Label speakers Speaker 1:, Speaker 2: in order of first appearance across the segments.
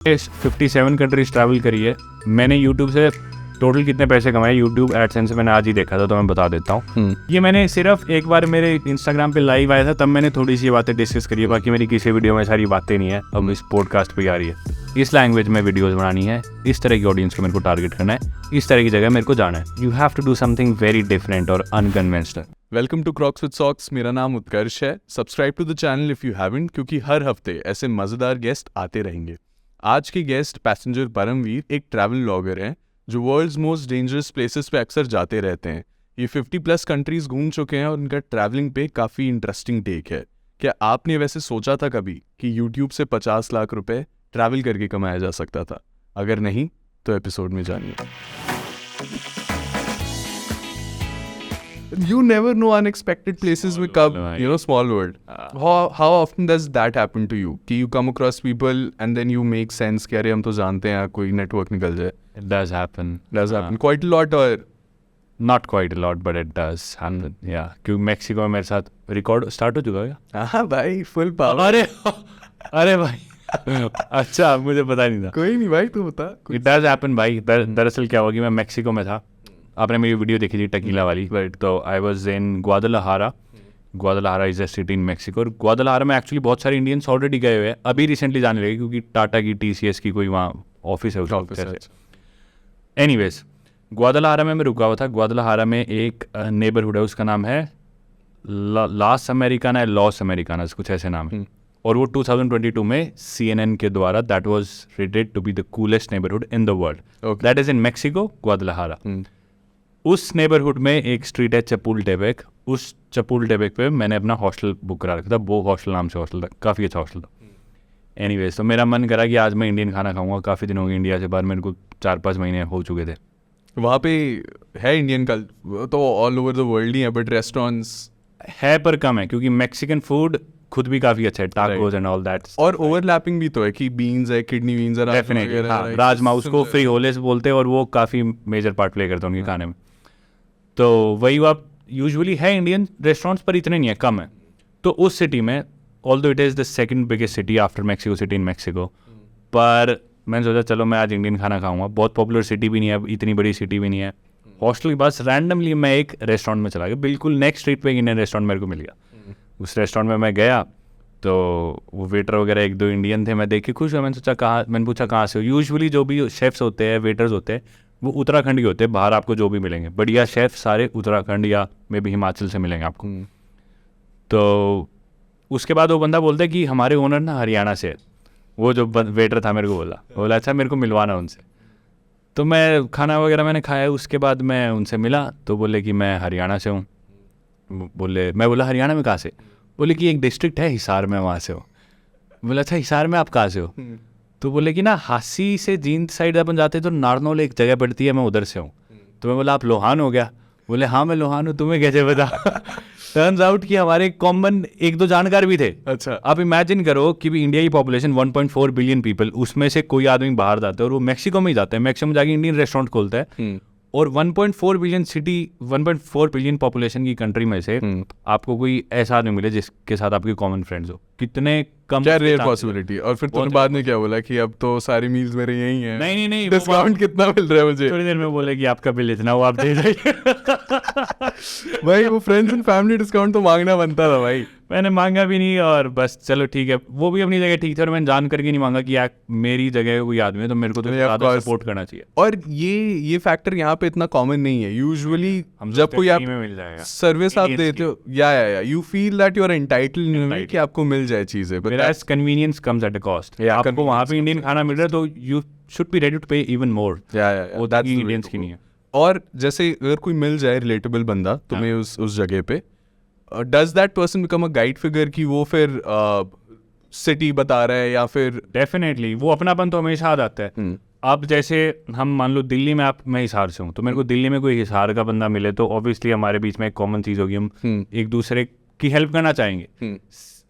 Speaker 1: 57 countries travel करी है मैंने। यूट्यूब से टोटल कितने पैसे कमाए यूट्यूब एडसेंस से मैंने आज ही देखा था, तो मैं बता देता हूँ। ये मैंने सिर्फ एक बार मेरे इंस्टाग्राम पे लाइव आया था, तब मैंने थोड़ी सी बातें डिस्कस करी है, बाकी मेरी किसी वीडियो में सारी बातें नहीं है। अब इस पॉडकास्ट पे आ रही है, इस लैंग्वेज में वीडियोस बनानी है, इस तरह की ऑडियंस को मेरे को टारगेट करना है, इस तरह की जगह मेरे को जाना है। You have to do something very different और unconventional.
Speaker 2: Welcome to crocs with socks. मेरा नाम उत्कर्ष है। Subscribe to the channel if you haven't, क्योंकि हर हफ्ते ऐसे मजेदार गेस्ट आते रहेंगे। आज के गेस्ट पैसेंजर परमवीर एक ट्रैवल व्लॉगर हैं जो वर्ल्ड्स मोस्ट डेंजरस प्लेसेस पे अक्सर जाते रहते हैं। ये 50+ कंट्रीज घूम चुके हैं और उनका ट्रैवलिंग पे काफ़ी इंटरेस्टिंग टेक है। क्या आपने वैसे सोचा था कभी कि यूट्यूब से 50 लाख रुपए ट्रैवल करके कमाया जा सकता था? अगर नहीं तो एपिसोड में जानिए। You never know unexpected places will come, small world. How often does that happen to you? कि you come across people and then you make sense कि अरे हम तो जानते हैं, कोई network निकल जाए।
Speaker 1: It does happen.
Speaker 2: Does happen quite a lot or
Speaker 1: not quite a lot, but it does happen. Yeah, क्योंकि मैक्सिको में मेरे साथ रिकॉर्ड स्टार्ट हो चुका है।
Speaker 2: हाँ भाई, फुल पावर।
Speaker 1: अरे भाई अच्छा, मुझे पता नहीं था।
Speaker 2: कोई नहीं भाई, तू बता।
Speaker 1: It does happen भाई। दरअसल क्या हुआ कि मैं मैक्सिको में था। आपने मेरी वीडियो देखी थी टकीला वाली, तो I was in Guadalajara. Guadalajara is a city in Mexico. और ग्वादलाहारा में एक्चुअली बहुत सारे इंडियंस ऑलरेडी गए हुए हैं, अभी रिसेंटली जाने लगे क्योंकि टाटा की TCS की कोई वहाँ ऑफिस है उस। एनीवेज, ग्वादलाहारा में मैं रुका हुआ था। ग्वादलाहारा में एक नेबरहुड है, उसका नाम है लास अमेरिकाना, लॉस अमेरिकाना, कुछ ऐसे नाम है। और वो 2022 में CNN के द्वारा that was rated to be the coolest neighbourhood in the world. That is in Mexico, Guadalajara. उस नेबरहुड में एक स्ट्रीट है चपुलटेपेक। उस चपुलटेपेक पे मैंने अपना हॉस्टल बुक करा रखा था। वो हॉस्टल नाम से हॉस्टल था, काफ़ी अच्छा हॉस्टल था। एनीवेज, तो मेरा मन करा कि आज मैं इंडियन खाना खाऊंगा। काफ़ी दिन हो गए इंडिया से बाहर, मेरे को 4-5 महीने हो चुके थे।
Speaker 2: वहाँ पे है इंडियन तो ऑल ओवर द वर्ल्ड ही है, बट रेस्टोरेंट्स
Speaker 1: है पर कम है, क्योंकि मैक्सिकन फूड खुद भी काफ़ी अच्छा है, टाकोज एंड ऑल दैट।
Speaker 2: और ओवरलैपिंग भी तो है कि बीन्स है, किडनी बीन्स है,
Speaker 1: डेफिनेटली। हाँ, राजमा, उसको फ्रीहोलेस बोलते हैं और वो काफ़ी मेजर पार्ट प्ले करते हैं उनके खाने में। तो वही आप यूजुअली है इंडियन रेस्टोरेंट्स, पर इतने नहीं है, कम है। तो उस सिटी में, although it is the second biggest city after Mexico city in Mexico, पर मैंने सोचा चलो मैं आज इंडियन खाना खाऊंगा। बहुत पॉपुलर सिटी भी नहीं है, इतनी बड़ी सिटी भी नहीं है। हॉस्टल के पास रैंडमली मैं एक रेस्टोरेंट में चला गया, बिल्कुल नेक्स्ट स्ट्रीट पे एक इंडियन रेस्टोरेंट मेरे को मिल गया। उस रेस्टोरेंट में मैं गया तो वो वेटर वगैरह 1-2 इंडियन थे। मैं देख के खुश हुआ। मैंने पूछा कहाँ से हो। यूजुअली जो भी शेफ्स होते हैं, वेटर्स होते हैं, वो उत्तराखंड के होते हैं। बाहर आपको जो भी मिलेंगे बढ़िया शेफ सारे उत्तराखंड या मे बी हिमाचल से मिलेंगे आपको। तो उसके बाद वो बंदा बोलता है कि हमारे ओनर ना हरियाणा से है। वो जो वेटर था मेरे को बोला अच्छा मेरे को मिलवाना उनसे। तो मैं खाना वगैरह मैंने खाया, उसके बाद मैं उनसे मिला तो बोले कि मैं हरियाणा से हूँ। मैं बोला हरियाणा में कहाँ से? बोले कि एक डिस्ट्रिक्ट है हिसार में, वहाँ से हो। बोला अच्छा हिसार में आप कहाँ से हो? तो बोले कि ना हासी से जींद साइड अपन जाते तो नारनौल एक जगह पड़ती है, मैं उधर से हूँ। तो मैं बोला आप लोहान हो गया? बोले हाँ मैं लोहान हूँ, तुम्हें कैसे पता? टर्न्स आउट कि हमारे कॉमन 1-2 जानकार भी थे। अच्छा, आप इमेजिन करो कि भी इंडिया की पॉपुलेशन 1.4 बिलियन पीपल, उसमें से कोई आदमी बाहर जाता है और वो मैक्सिको में ही जाता है, मैक्सिको में जाके इंडियन रेस्टोरेंट खोलता है। और 1.4 बिलियन सिटी, 1.4 बिलियन पॉपुलेशन की कंट्री में से आपको कोई ऐसा आदमी मिले जिसके साथ आपके कॉमन फ्रेंड्स हो, कितने कम, क्या रेयर पॉसिबिलिटी।
Speaker 2: और फिर तुमने बाद में क्या बोला कि अब तो सारी मील्स मेरे यही हैं?
Speaker 1: नहीं,
Speaker 2: डिस्काउंट कितना मिल रहा है मुझे?
Speaker 1: थोड़ी देर में बोले कि आपका बिल इतना हो, आप दे जाइए।
Speaker 2: भाई वो फ्रेंड्स एंड फैमिली डिस्काउंट तो मांगना बनता था भाई।
Speaker 1: मैंने मांगा भी नहीं और बस चलो ठीक है। वो भी अपनी जगह ठीक थे और मैंने जान करके नहीं मांगा कि यार मेरी जगह कोई आदमी है तो मेरे को तो ज़्यादा सपोर्ट करना चाहिए।
Speaker 2: और ये फैक्टर यहाँ पे इतना कॉमन नहीं है। यूजुअली जब कोई आप सर्विस आप देते हो या you feel that you are entitled कि आपको मिल जाए चीजें, but that's
Speaker 1: convenience comes at a cost. आपको वहाँ पे इंडियन खाना मिल रहा है तो you should be ready to pay even more.
Speaker 2: वो दैट्स
Speaker 1: इंडियंस की नहीं है।
Speaker 2: और जैसे अगर कोई मिल जाए रिलेटेबल बंदा तुम्हें उस जगह पे, does that person become a guide figure कि वो फिर सिटी बता रहा है या फिर?
Speaker 1: डेफिनेटली वो अपनापन तो हमेशा आ जाता है। अब जैसे हम मान लो दिल्ली में, मैं हिसार से हूँ तो मेरे को दिल्ली में कोई हिसार का बंदा मिले तो ऑब्वियसली हमारे बीच में एक कॉमन चीज़ होगी, हम एक दूसरे की हेल्प करना चाहेंगे।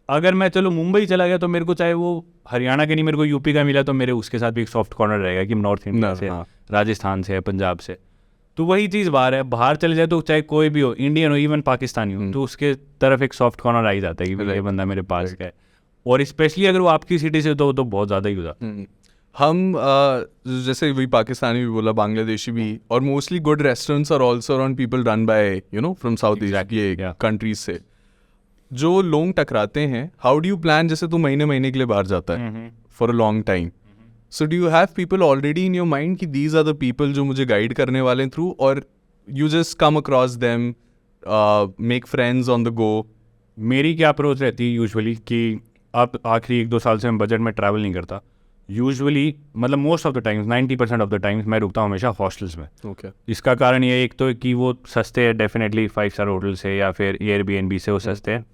Speaker 1: अगर मैं चलो मुंबई चला गया तो मेरे को चाहे वो हरियाणा के नहीं, मेरे को यूपी का मिला तो मेरे उसके साथ भी एक सॉफ्ट कॉर्नर रहेगा कि नॉर्थ इंडिया से, राजस्थान से, पंजाब से। तो वही चीज़ बाहर है, बाहर चले जाए तो चाहे कोई भी हो, इंडियन हो इवन पाकिस्तानी हो, तो उसके तरफ एक सॉफ्ट कॉर्नर आ ही जाता है कि ये बंदा मेरे पास का है। और स्पेशली अगर वो आपकी सिटी से तो बहुत ज़्यादा ही हो जाता है।
Speaker 2: हम जैसे वही पाकिस्तानी भी बोला, बांग्लादेशी भी, और mostly good restaurants are also around people run by from south east ये
Speaker 1: yeah.
Speaker 2: कंट्रीज से जो लोग टकराते हैं. हाउ डू यू प्लान, जैसे तू महीने के लिए बाहर जाता है for a long time, so do you have people already in your mind कि दीज आर द पीपल जो मुझे गाइड करने वाले हैं थ्रू, और you just come across them, make friends on the go?
Speaker 1: मेरी क्या अप्रोच रहती है यूजुअली कि अब आखिरी 1-2 साल से मैं बजट में ट्रैवल नहीं करता यूजुअली, मतलब most of the times 90% of the times मैं रुकता हूँ हमेशा हॉस्टल्स में.
Speaker 2: ओके.
Speaker 1: इसका कारण ये एक तो कि वो सस्ते हैं डेफिनेटली 5 स्टार होटल से या फिर एयरबीएनबी से वो सस्ते हैं,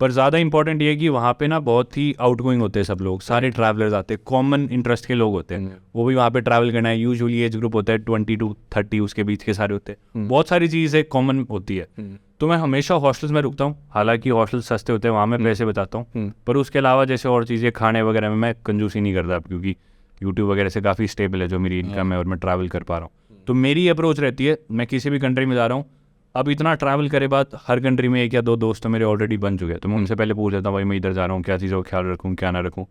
Speaker 1: पर ज़्यादा इंपॉर्टेंट ये है कि वहाँ पे ना बहुत ही आउटगोइंग होते हैं सब लोग, सारे ट्रैवलर्स आते हैं, कॉमन इंटरेस्ट के लोग होते हैं, वो भी वहाँ पे ट्रैवल करना है. यूजुअली एज ग्रुप होता है 20 to 30 उसके बीच के सारे होते हैं, बहुत सारी चीज़ें कॉमन होती है. तो मैं हमेशा हॉस्टल्स में रुकता हूँ, हालांकि हॉस्टल सस्ते होते हैं वहाँ मैं पैसे बताता हूँ, पर उसके अलावा जैसे और चीज़ें खाने वगैरह में मैं कंजूसी नहीं करता क्योंकि यूट्यूब वगैरह से काफ़ी स्टेबल है जो मेरी इनकम है और मैं ट्रैवल कर पा रहा हूँ. तो मेरी अप्रोच रहती है, मैं किसी भी कंट्री में जा रहा हूँ, अब इतना ट्रैवल करे बाद हर कंट्री में 1 या 2 दोस्त तो मेरे ऑलरेडी बन चुके हैं, तो मैं उनसे पहले पूछ लेता हूँ भाई मैं इधर जा रहा हूँ, क्या चीज़ों का ख्याल रखूँ क्या ना रखूँ.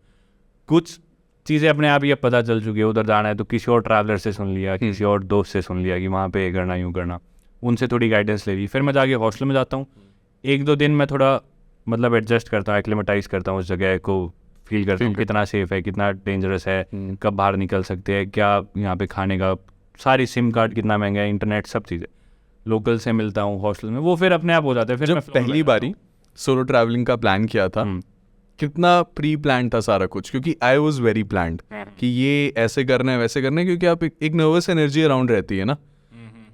Speaker 1: कुछ चीज़ें अपने आप ही अब पता चल चुकी है, उधर जाना है तो किसी और ट्रैवलर से सुन लिया, किसी और दोस्त से सुन लिया कि वहाँ पे ये करना यूँ करना, उनसे थोड़ी गाइडेंस ले ली. फिर मैं जाके हॉस्टल में जाता हूँ, 1-2 दिन मैं थोड़ा मतलब एडजस्ट करता हूँ, एक्लेमेटाइज करता हूँ उस जगह को, फील करता हूँ कितना सेफ़ है, कितना डेंजरस है, कब बाहर निकल सकते हैं, क्या यहाँ पे खाने का, सारी सिम कार्ड कितना महंगा है, इंटरनेट, सब चीज़ें. लोकल से मिलता हूँ हॉस्टल में, वो फिर अपने आप हो जाता है. फिर
Speaker 2: जब
Speaker 1: मैं
Speaker 2: पहली बारी सोलो ट्रैवलिंग का प्लान किया था, कितना प्री प्लान था सारा कुछ? क्योंकि आई वॉज वेरी प्लान्ड कि ये ऐसे करना है वैसे करना है, क्योंकि आप एक नर्वस एनर्जी अराउंड रहती है ना.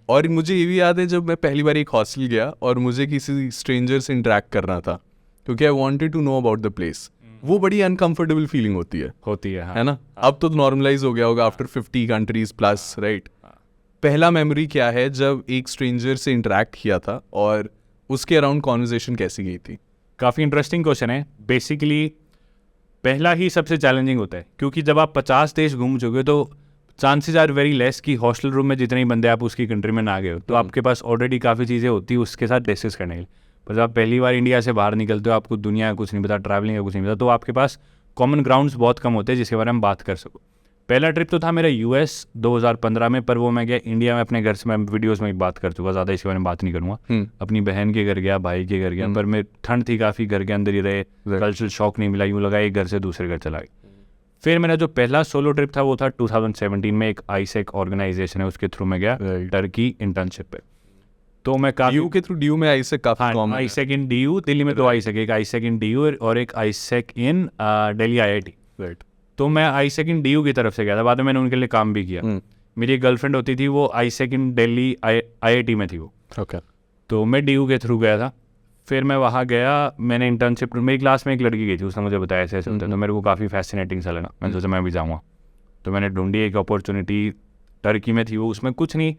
Speaker 2: और मुझे ये भी याद है जब मैं पहली बार एक हॉस्टल गया और मुझे किसी स्ट्रेंजर से इंटरेक्ट करना था क्योंकि I wanted to know about the place, वो बड़ी अनकंफर्टेबल फीलिंग होती है.
Speaker 1: हाँ.
Speaker 2: है ना? अब तो नॉर्मलाइज हो गया होगा आफ्टर 50 कंट्रीज प्लस, राइट? पहला मेमोरी क्या है जब एक स्ट्रेंजर से इंटरेक्ट किया था और उसके अराउंड कॉन्वर्सेशन कैसी गई थी?
Speaker 1: काफ़ी इंटरेस्टिंग क्वेश्चन है. बेसिकली पहला ही सबसे चैलेंजिंग होता है क्योंकि जब आप 50 देश घूम चुके हो तो चांसेस आर वेरी लेस कि हॉस्टल रूम में जितने ही बंदे आप उसकी कंट्री में ना गए हो, तो आपके पास ऑलरेडी काफ़ी चीज़ें होती है उसके साथ डिस्कस करने के लिए. पर जब आप पहली बार इंडिया से बाहर निकलते हो, आपको दुनिया का कुछ नहीं पता, ट्रैवलिंग का कुछ नहीं पता, तो आपके पास कॉमन ग्राउंड्स बहुत कम होते हैं जिसके बारे में बात कर सको. पहला ट्रिप तो था मेरा यूएस 2015 में, पर वो मैं गया इंडिया में अपने घर से, मैं वीडियोस में बात कर चुका, ज़्यादा इसके बारे में बात नहीं करूँगा. अपनी बहन के घर गया, भाई के घर गया, पर मैं ठंड थी काफ़ी, घर के अंदर ही रहे, कल्चरल शॉक नहीं मिला, यूँ लगा एक घर से दूसरे घर चला गया. फिर मेरा जो पहला सोलो ट्रिप था वो था 2017 में, एक आईसेक ऑर्गेनाइजेशन है उसके थ्रू मैं गया टर्की इंटर्नशिप पे. तो मैं
Speaker 2: DU के थ्रू, DU में आईसेक काफ़ी कॉमन है.
Speaker 1: आईसेक इन DU दिल्ली में, तो आईसेक, एक आईसेक इन DU और एक आईसेक इन दिल्ली IIT.
Speaker 2: राइट.
Speaker 1: तो मैं आईसेक इन DU की तरफ से गया था, बाद में मैंने उनके लिए काम भी किया. मेरी एक गर्लफ्रेंड होती थी, वो आईसेक इन दिल्ली IIT में थी वो.
Speaker 2: ओके.
Speaker 1: तो मैं DU के थ्रू गया था. फिर मैं वहाँ गया, मैंने इंटर्नशिप, मेरी क्लास में एक लड़की गई थी, उसने मुझे बताया ऐसे ऐसे होता है, तो मेरे को काफ़ी फैसिनेटिंग सा लगा, मैंने सोचा मैं भी जाऊँगा. तो मैंने ढूंढी एक अपॉर्चुनिटी, टर्की में थी वो, उसमें कुछ नहीं.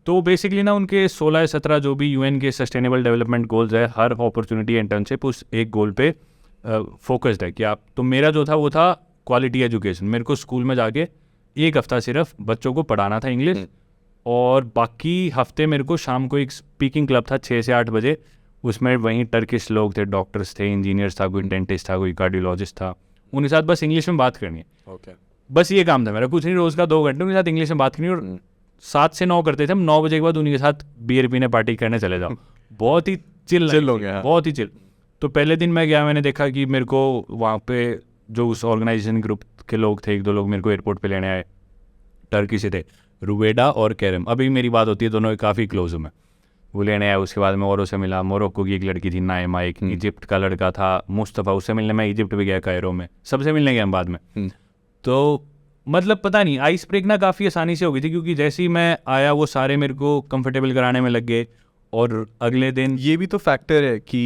Speaker 1: तो बेसिकली ना उनके 16-17 जो भी UN के सस्टेनेबल डेवलपमेंट गोल्स है, हर अपॉर्चुनिटी इंटर्नशिप उस एक गोल पे फोकस्ड है कि आप, तो मेरा जो था वो था क्वालिटी एजुकेशन. मेरे को स्कूल में जाके 1 हफ्ता सिर्फ बच्चों को पढ़ाना था इंग्लिश, और बाकी हफ्ते मेरे को शाम को एक स्पीकिंग क्लब था 6 से 8 बजे, उसमें वहीं टर्किश लोग थे, डॉक्टर्स थे, इंजीनियर्स था, कोई डेंटिस्ट था, कोई कार्डियोलॉजिस्ट था, उनके साथ बस इंग्लिश में बात करनी है.
Speaker 2: ओके.
Speaker 1: बस ये काम था मेरा, कुछ नहीं, रोज़ का 2 घंटे उनके साथ इंग्लिश में बात करनी. और 7 से 9 करते थे हम, 9 बजे के बाद उनके साथ बियर पीने, पार्टी करने चले जाओ. बहुत ही चिल
Speaker 2: हो गया,
Speaker 1: बहुत ही चिल. तो पहले दिन मैं गया, मैंने देखा कि मेरे को वहाँ पे जो उस ऑर्गेनाइजेशन ग्रुप के लोग थे, 1-2 लोग मेरे को एयरपोर्ट पे लेने आए, टर्की से थे, रुवेडा और कैरम. अभी मेरी बात होती है, दोनों काफ़ी क्लोज हूँ मैं. वो लेने आया. उसके बाद मैं औरों से मिला, मोरक्को की एक लड़की थी नाइमा, एक इजिप्ट का लड़का था मुस्तफ़ा, उससे मिलने मैं इजिप्ट भी गया, कायरो में, सबसे मिलने गया बाद में. तो मतलब पता नहीं, आइस ब्रेक ना काफ़ी आसानी से हो गई थी क्योंकि जैसे ही मैं आया वो सारे मेरे को कंफर्टेबल कराने में लग गए. और अगले दिन
Speaker 2: ये भी तो फैक्टर है कि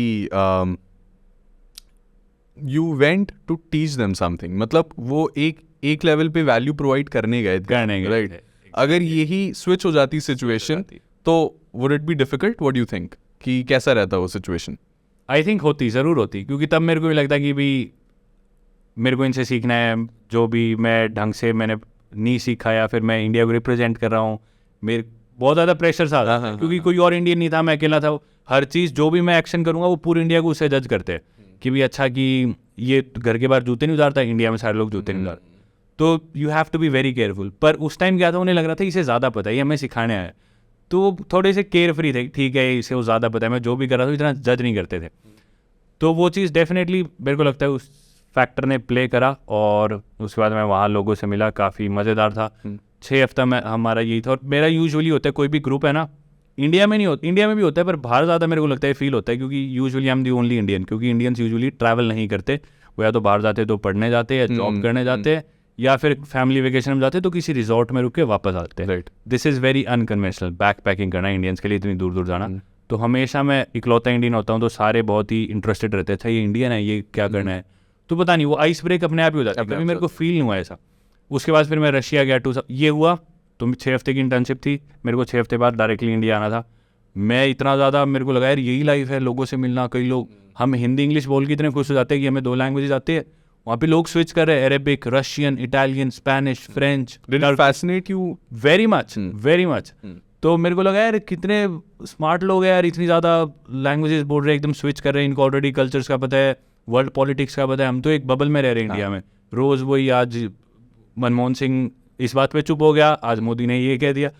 Speaker 2: you went to teach them something, मतलब वो एक लेवल पे वैल्यू प्रोवाइड करने गए, राइट? अगर यही स्विच हो जाती सिचुएशन तो would it be difficult? What do you think कि कैसा रहता वो सिचुएशन?
Speaker 1: आई थिंक होती ज़रूर होती, क्योंकि तब मेरे को भी लगता कि भी मेरे को इनसे सीखना है, जो भी मैं ढंग से मैंने नहीं सीखा या फिर मैं इंडिया को रिप्रेजेंट कर रहा हूँ, मेरे बहुत ज़्यादा प्रेशर सा था क्योंकि कोई और इंडियन नहीं था, मैं अकेला था. हर चीज़ जो भी मैं एक्शन करूँगा वो पूरी इंडिया को उससे जज करते हैं कि भी अच्छा कि ये घर के बाहर जूते नहीं उतारता, इंडिया में सारे लोग जूते नहीं उतारते. तो you have to be very careful. पर उस टाइम क्या था, उन्हें लग रहा था इसे ज़्यादा पता है, ये हमें सिखाने आया है, तो वो थोड़े से केयर फ्री थे, ठीक है इसे वो ज़्यादा पता है, मैं जो भी कर रहा था इतना जज नहीं करते थे। तो वो चीज़ डेफिनेटली मेरे को लगता है उस फैक्टर ने प्ले करा, और उसके बाद मैं वहाँ लोगों से मिला, काफ़ी मज़ेदार था। 6 हफ्ता में हमारा यही था। और मेरा यूजुअली होता है कोई भी ग्रुप है ना, इंडिया में नहीं होता, इंडिया में भी होता है पर बाहर ज़्यादा मेरे को लगता है फील होता है, क्योंकि usually I am the only Indian, क्योंकि इंडियंस यूजुअली ट्रैवल नहीं करते, वो या तो बाहर जाते तो पढ़ने जाते, या जॉब करने जाते हैं, या फिर फैमिली वेकेशन में जाते तो किसी रिजॉर्ट में रुक के वापस आते हैं। This is very unconventional, back packing करना इंडियंस के लिए इतनी दूर दूर जाना। तो हमेशा मैं इकलौता इंडियन होता हूँ, तो सारे बहुत ही इंटरेस्टेड रहते थे, ये इंडियन है, ये क्या करना है, तो पता नहीं वो आइस ब्रेक अपने आप ही हो जाता है, कभी मेरे को फील नहीं हुआ ऐसा। उसके बाद फिर मैं रशिया गया, ये हुआ, तो 6 हफ्ते की इंटर्नशिप थी, मेरे को 6 हफ्ते बाद डायरेक्टली इंडिया आना था। मैं इतना ज़्यादा मेरे को लगा यार यही लाइफ है, लोगों से मिलना, कई लोग हम हिंदी इंग्लिश बोल के इतने खुश हो जाते हैं कि हमें 2 लैंग्वेजेस आती है, वहाँ पे लोग स्विच कर रहे हैं, Arabic, Russian, Italian, Spanish, French.
Speaker 2: Fascinate you
Speaker 1: very much, very much. तो मेरे को लगा यार कितने स्मार्ट लोग हैं यार, इतनी ज़्यादा लैंग्वेजेस बोल रहे हैं, एकदम स्विच कर रहे हैं, इनको ऑलरेडी कल्चर्स का पता है, वर्ल्ड पॉलिटिक्स का पता है, हम तो एक बबल में रह रहे हैं इंडिया में। रोज़ वही, आज मनमोहन सिंह इस बात पे चुप हो गया, आज मोदी ने ये कह दिया,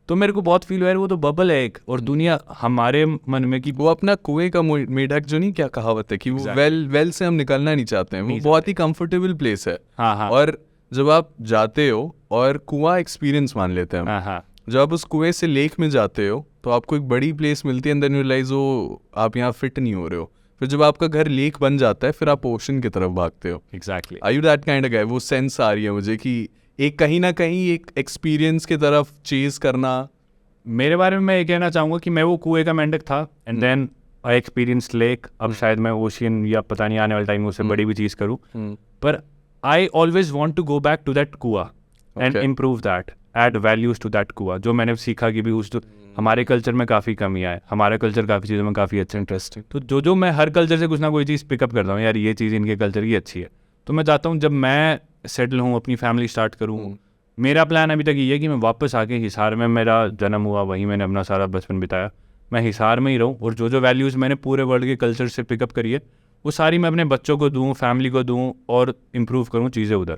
Speaker 1: तो मेरे को बहुत फील हुआ है वो तो बबल है एक, और दुनिया हमारे मन में कि
Speaker 2: वो अपना कुएं का मेढक जो नहीं, क्या कहावत है कि वो वेल से हम निकलना नहीं चाहते हैं, वो बहुत ही कंफर्टेबल प्लेस है।
Speaker 1: हाँ।
Speaker 2: और जब आप जाते हो और कुआं एक्सपीरियंस मान लेते हैं,
Speaker 1: हाँ।
Speaker 2: जब आप उस कुएं से लेक में जाते हो तो आपको एक बड़ी प्लेस मिलती है, देन यू रियलाइज हो आप यहाँ फिट नहीं हो रहे हो। फिर जब आपका घर लेक बन जाता है, फिर आप ओशन की तरफ भागते हो।
Speaker 1: Exactly.
Speaker 2: Are you that kind of guy? वो सेंस आ रही है मुझे कि एक कहीं ना कहीं एक एक्सपीरियंस की तरफ चेज करना।
Speaker 1: मेरे बारे में मैं ये कहना चाहूँगा कि मैं वो कुएं का मेंढक था, and then I experience lake. अब शायद मैं ओशियन या पता नहीं आने वाले टाइम में उससे बड़ी भी चीज़ करूँ, पर I always want to go back to that कुआ and improve that, add values to that कुआ। जो मैंने सीखा कि भी उस हमारे कल्चर में काफ़ी कमी आए, हमारा कल्चर काफ़ी चीज़ों में काफ़ी अच्छा, इंटरेस्टिंग। तो जो मैं हर कल्चर से कुछ ना कोई चीज़ पिकअप करता हूँ, यार ये चीज़ इनके कल्चर की अच्छी है, तो मैं चाहता हूँ जब मैं सेटल हूँ, अपनी फैमिली स्टार्ट करूँ, मेरा प्लान अभी तक ये है कि मैं वापस आके हिसार में, मेरा जन्म हुआ वहीं, मैंने अपना सारा बचपन बिताया, मैं हिसार में ही रहूँ, और जो वैल्यूज़ मैंने पूरे वर्ल्ड के कल्चर से पिकअप करी है वो सारी मैं अपने बच्चों को दूँ, फैमिली को दूँ, और इम्प्रूव करूँ चीज़ें उधर।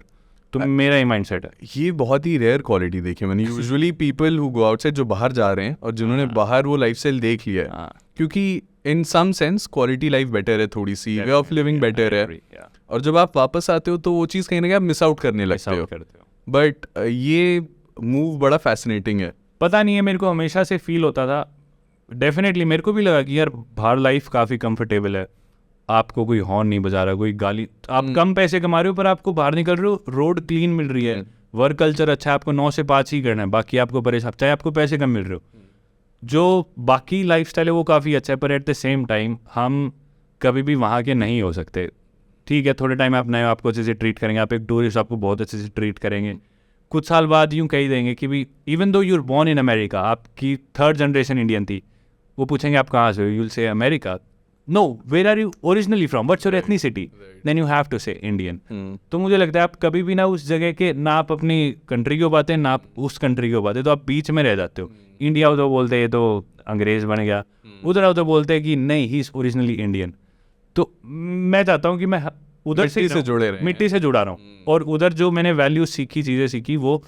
Speaker 1: तो मेरा ही माइंडसेट है।
Speaker 2: ये बहुत ही रेयर क्वालिटी देखी मैंने। Usually people who go outside, जो बाहर जा रहे हैं और जिन्होंने बाहर वो लाइफस्टाइल देख लिया है, क्योंकि in some sense quality life better है, थोड़ी सी वे ऑफ लिविंग बेटर है, और जब आप वापस आते हो तो वो चीज़ कहीं ना कहीं आप मिस आउट करने लगते हो। बट ये मूव बड़ा फैसिनेटिंग है।
Speaker 1: पता नहीं है, मेरे को हमेशा से फील होता था, डेफिनेटली मेरे को भी लगा कि यार बाहर लाइफ काफ़ी कंफर्टेबल है, आपको कोई हॉर्न नहीं बजा रहा, कोई गाली, आप कम पैसे कमा रहे हो पर आपको बाहर निकल रहे हो, रोड क्लीन मिल रही है, वर्क कल्चर अच्छा है, आपको 9 से 5 ही करना है, बाकी आपको परेशान, चाहे आपको पैसे कम मिल रहे हो, जो बाकी लाइफस्टाइल है वो काफ़ी अच्छा है, पर एट द सेम टाइम हम कभी भी वहाँ के नहीं हो सकते। ठीक है, थोड़े टाइम आप नए, आपको अच्छे से ट्रीट करेंगे, आप एक टूरिस्ट, आपको बहुत अच्छे से ट्रीट करेंगे, कुछ साल बाद यूँ कह देंगे कि भी even though your born in America, आपकी 3rd जनरेशन इंडियन थी, वो पूछेंगे आप कहाँ से हो, you'll say America, no where are you originally from, what's your ethnicity, then you have to say Indian. तो मुझे लगता है आप कभी भी ना उस जगह के, ना आप अपनी कंट्री को बातें, ना आप उस कंट्री को बातें, तो आप बीच में रह जाते हो। इंडिया उधर बोलते हैं तो अंग्रेज बन गया, उधर बोलते हैं कि नहीं ही इज ओरिजिनली इंडियन। तो मैं चाहता हूँ कि मैं उधर से
Speaker 2: जुड़े रहे,
Speaker 1: मिट्टी से जुड़ा रहा हूँ, और उधर जो मैंने वैल्यूज सीखी, चीज़ें सीखी, वो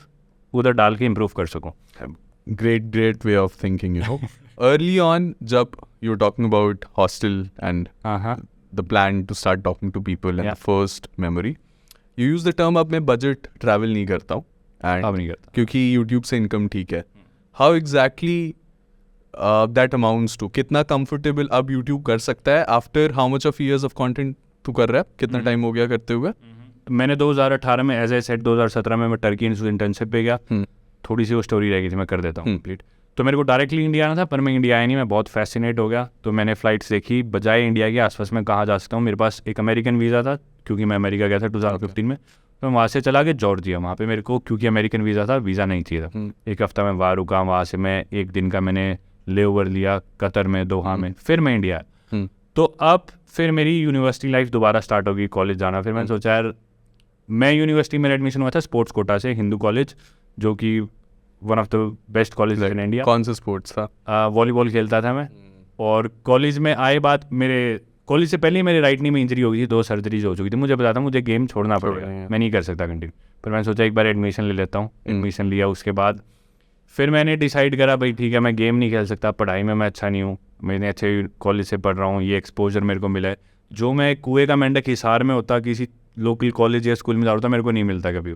Speaker 1: उधर डाल के इम्प्रूव कर सकूँ।
Speaker 2: Great way of thinking, you know. Early on, जब you were talking about hostel and the plan to start talking to people and the first memory, you use the term अब मैं budget travel नहीं करता हूँ,
Speaker 1: अब नहीं करता
Speaker 2: क्योंकि YouTube से income ठीक है। How exactly that amounts to, कितना comfortable अब YouTube कर सकता है after how much of years of content तू कर रहा है, कितना टाइम हो गया करते हुए?
Speaker 1: मैंने 2018 में एज ए सेट, 2017 में मैं टर्की इंटर्नशिप पे गया, थोड़ी सी वो स्टोरी रह गई थी, मैं कर देता हूँ कंप्लीट। तो मेरे को डायरेक्टली इंडिया आना था, पर मैं इंडिया आया नहीं, मैं बहुत फैसिनेट हो गया, तो मैंने फ़्लाइट्स देखी, बजाय इंडिया के आसपास में कहाँ जा सकता हूँ। मेरे पास एक अमेरिकन वीज़ा था, क्योंकि मैं अमेरिका गया था 2015 में, तो मैं वहाँ से चला गया जॉर्जिया। वहाँ पे मेरे को क्योंकि अमेरिकन वीज़ा था, वीज़ा नहीं चाहिए था। 1 हफ्ता मैं वहाँ रुका, वहाँ से मैं 1 दिन का मैंने ले ओवर लिया कतर में, दोहा में, फिर मैं इंडिया आया। तो अब फिर मेरी यूनिवर्सिटी लाइफ दोबारा स्टार्ट होगी, कॉलेज जाना। फिर मैंने सोचा यार, मैं यूनिवर्सिटी में एडमिशन हुआ था स्पोर्ट्स कोटा से, हिंदू कॉलेज, जो कि one of the best college in India.
Speaker 2: कौन सा स्पोर्ट्स था?
Speaker 1: वॉलीबॉल खेलता था मैं, और कॉलेज में आए बात मेरे कॉलेज से पहले ही मेरे राइट नी में इंजरी हो गई थी, 2 सर्जरीज हो चुकी थी, मुझे पता था मुझे गेम छोड़ना पड़ेगा, मैं नहीं कर सकता कंटिन्यू। पर मैंने सोचा एक बार एडमिशन ले लेता हूँ, एडमिशन लिया, उसके बाद फिर मैंने डिसाइड करा भाई ठीक है मैं गेम नहीं खेल सकता, पढ़ाई में मैं अच्छा नहीं हूँ, मैंने अच्छे कॉलेज से पढ़ रहा हूँ, ये एक्सपोजर मेरे को मिला है जो मैं कुएं का मेंढक हिसार में होता किसी लोकल कॉलेज या स्कूल में जाता मेरे को नहीं मिलता कभी।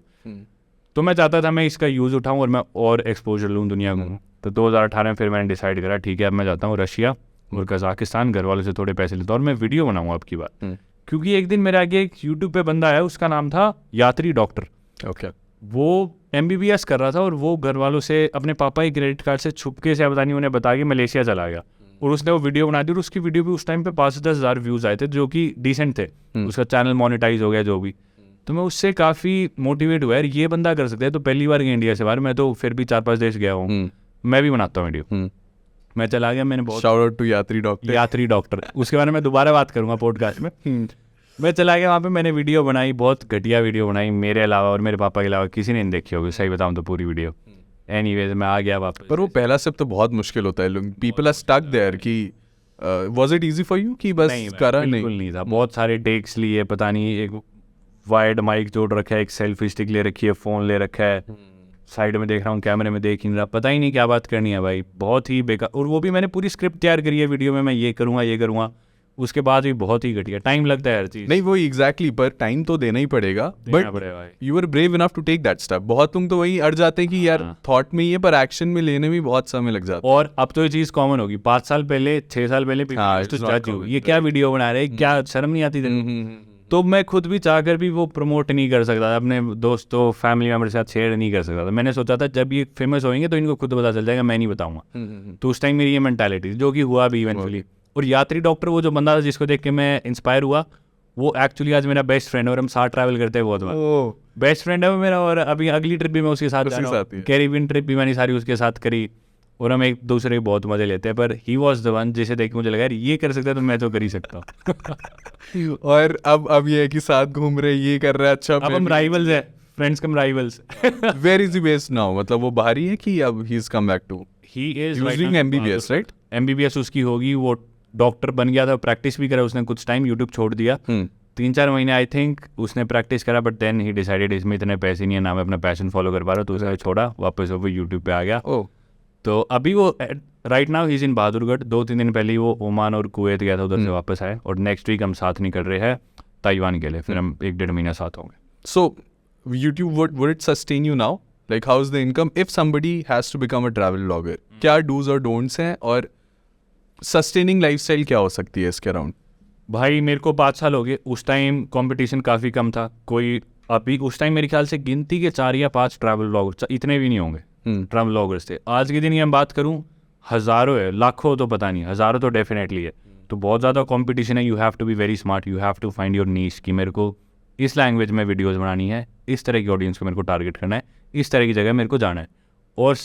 Speaker 1: तो मैं चाहता था मैं इसका यूज़ उठाऊँ और मैं और एक्सपोजर लूँ दुनिया को। तो 2018 में फिर मैंने डिसाइड करा ठीक है अब मैं जाता हूँ रशिया और कजाकिस्तान, घर वालों से थोड़े पैसे लेता हूँ और मैं वीडियो बनाऊँ आपकी बात। क्योंकि एक दिन मेरे आगे एक यूट्यूब पे बंदा आया, उसका नाम था यात्री डॉक्टर।
Speaker 2: ओके।
Speaker 1: वो MBBS कर रहा था और वो घर वालों से अपने पापा के क्रेडिट कार्ड से छुपके से पता नहीं उन्हें बता के मलेशिया चला गया और उसने वो वीडियो बना दी और उसकी वीडियो पे उस टाइम पे 5 से 10 हज़ार व्यूज़ आए थे जो कि डिसेंट थे। उसका चैनल मोनेटाइज हो गया जो भी। तो मैं उससे काफ़ी मोटिवेट हुआ यार ये बंदा कर सकता है। तो पहली बार गया इंडिया से बाहर, मैं तो फिर भी 4-5 देश गया हूँ, मैं भी बनाता हूँ वीडियो। मैं चला गया, मैंने बहुत
Speaker 2: शाउट आउट टू यात्री डॉक्टर।
Speaker 1: उसके बारे में दोबारा बात करूँगा पॉडकास्ट में। मैं चला गया वहाँ पे, मैंने वीडियो बनाई, बहुत घटिया वीडियो बनाई, मेरे अलावा और मेरे पापा के अलावा किसी ने नहीं देखी होगी, सही बताऊँ तो पूरी वीडियो। एनीवेज मैं आ गया वापस।
Speaker 2: पर वो पहला स्टेप तो बहुत मुश्किल होता है, लोग पीपल आर स्टक देयर कि was it easy for you कि बस करा
Speaker 1: बिल्कुल नहीं था, बहुत सारे टेक्स लिए, पता नहीं एक वायर्ड माइक जोड़ रखा है, एक सेल्फी स्टिक ले रखी है, फ़ोन ले रखा है, साइड में देख रहा हूँ कैमरे में देख ही नहीं रहा, पता ही नहीं क्या बात करनी है भाई, बहुत ही बेकार। और वो भी मैंने पूरी स्क्रिप्ट तैयार करी है वीडियो में, मैं ये करूँगा, उसके बाद भी बहुत ही घटिया। टाइम लगता है हर चीज़।
Speaker 2: नहीं वो एग्जैक्टली पर टाइम तो देना ही पड़ेगा, but you are brave enough to take that step. बहुत तुम तो वही अड़ जाते हैं कि यार थॉट में ही है पर एक्शन में लेने में बहुत समय लग जाता है।
Speaker 1: और अब तो ये चीज़ कॉमन होगी, 5 साल पहले 6 साल पहले जज हो, ये क्या वीडियो बना रहे, क्या शर्म नहीं आती थी। तो मैं खुद भी चाहकर भी वो प्रमोट नहीं कर सकता था, अपने दोस्तों फैमिली मेम्बर के साथ शेयर नहीं कर सकता था। मैंने सोचा था जब ये फेमस होंगे तो इनको खुद पता चल जाएगा, मैं नहीं बताऊंगा। तो उस टाइम मेरी ये मेंटालिटी जो कि हुआ भी इवेंचुअली। और यात्री डॉक्टर वो जो बंदा था जिसको देख के मैं इंस्पायर हुआ, वो एक्चुअली आज मेरा बेस्ट फ्रेंड है और हम साथ ट्रैवल करते हैं बहुत बार। बेस्ट फ्रेंड है वो मेरा। और अभी अगली ट्रिप भी मैं उसके साथ जा रहा हूँ, कैरिबियन ट्रिप भी मैंने सारी उसके साथ करी और हम एक दूसरे के बहुत मजे लेते हैं। पर ही वॉज द वन जिसे देख के मुझे लगा यार ये कर सकता है तो मैं तो कर ही सकता हूँ।
Speaker 2: और अब ये है कि साथ घूम रहे, ये कर रहे हैं। अच्छा
Speaker 1: अब हम राइवल्स है, friends cum rivals.
Speaker 2: Where is he based now? मतलब वो बाहरी है कि अब he is come back to?
Speaker 1: He is
Speaker 2: using MBBS, right?
Speaker 1: MBBS उसकी होगी, वो डॉक्टर बन गया था, प्रैक्टिस भी करा उसने कुछ टाइम, यूट्यूब छोड़ दिया 3-4 महीने आई थिंक उसने प्रैक्टिस करा, बट देन ही डिसाइडेड इसमें इतने पैसे नहीं है ना मैं अपना पैशन फॉलो कर पा रहा, तो उसने छोड़ा, वापस वो यूट्यूब पे आ गया। तो अभी वो right now he is in Bahadurgarh. 2-3 दिन पहले ही वो ओमान और कुवैत गया था, उधर से वापस आए और नेक्स्ट वीक हम साथ निकल रहे हैं ताइवान के लिए, फिर हम 1-1.5 महीना साथ होंगे।
Speaker 2: सो YouTube would it sustain you now? Like how is the income if somebody has to become a travel blogger? क्या do's और don'ts हैं और सस्टेनिंग लाइफस्टाइल क्या हो सकती है इसके अराउंड?
Speaker 1: भाई मेरे को 5 साल हो गए, उस टाइम कंपटीशन काफ़ी कम था, कोई अभी उस टाइम मेरे ख्याल से गिनती के 4 या 5 ट्रैवल ब्लॉगर्स, इतने भी नहीं होंगे ट्रैवल ब्लॉगर्स थे। आज के दिन ये हम बात करूँ हज़ारों है, लाखों तो पता नहीं, हज़ारों तो डेफिनेटली है। तो बहुत ज़्यादा कंपटीशन है, you have to be very smart, you have to find your niche कि मेरे को इस लैंग्वेज में वीडियोज़ बनानी है, इस तरह की ऑडियंस को मेरे को टारगेट करना है, इस तरह की जगह मेरे को जाना है, और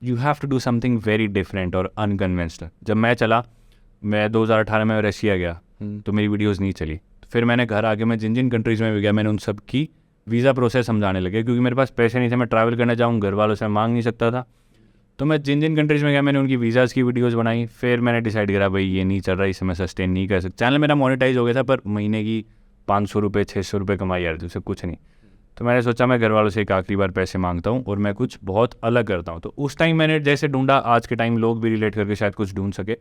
Speaker 1: you have to do something very different और अनकन्वेंशनल। जब मैं चला, मैं 2018 में रशिया गया तो मेरी वीडियोज़ नहीं चली। फिर मैंने घर आके मैं जिन जिन कंट्रीज़ में भी गया मैंने उन सब की वीज़ा प्रोसेस समझाने लगे, क्योंकि मेरे पास पैसे नहीं थे, मैं ट्रैवल करना चाहूँ घर वालों से मांग नहीं सकता था। तो मैं जिन जिन कंट्रीज़ में गया मैंने उनकी वीज़ाज़ की वीडियोज़ बनाई। फिर मैंने डिसाइड करा भाई ये नहीं चल रहा, इसे मैं सस्टेन नहीं कर सकता। चैनल मेरा मोनेटाइज हो गया था पर महीने की 500 रुपये 600 रुपये कमाई आ रही थी, उससे कुछ नहीं। तो मैंने सोचा मैं घर वालों से एक आखिरी बार पैसे मांगता हूँ और मैं कुछ बहुत अलग करता हूँ। तो उस टाइम मैंने जैसे ढूंढा, आज के टाइम लोग भी रिलेट करके शायद कुछ ढूंढ सके,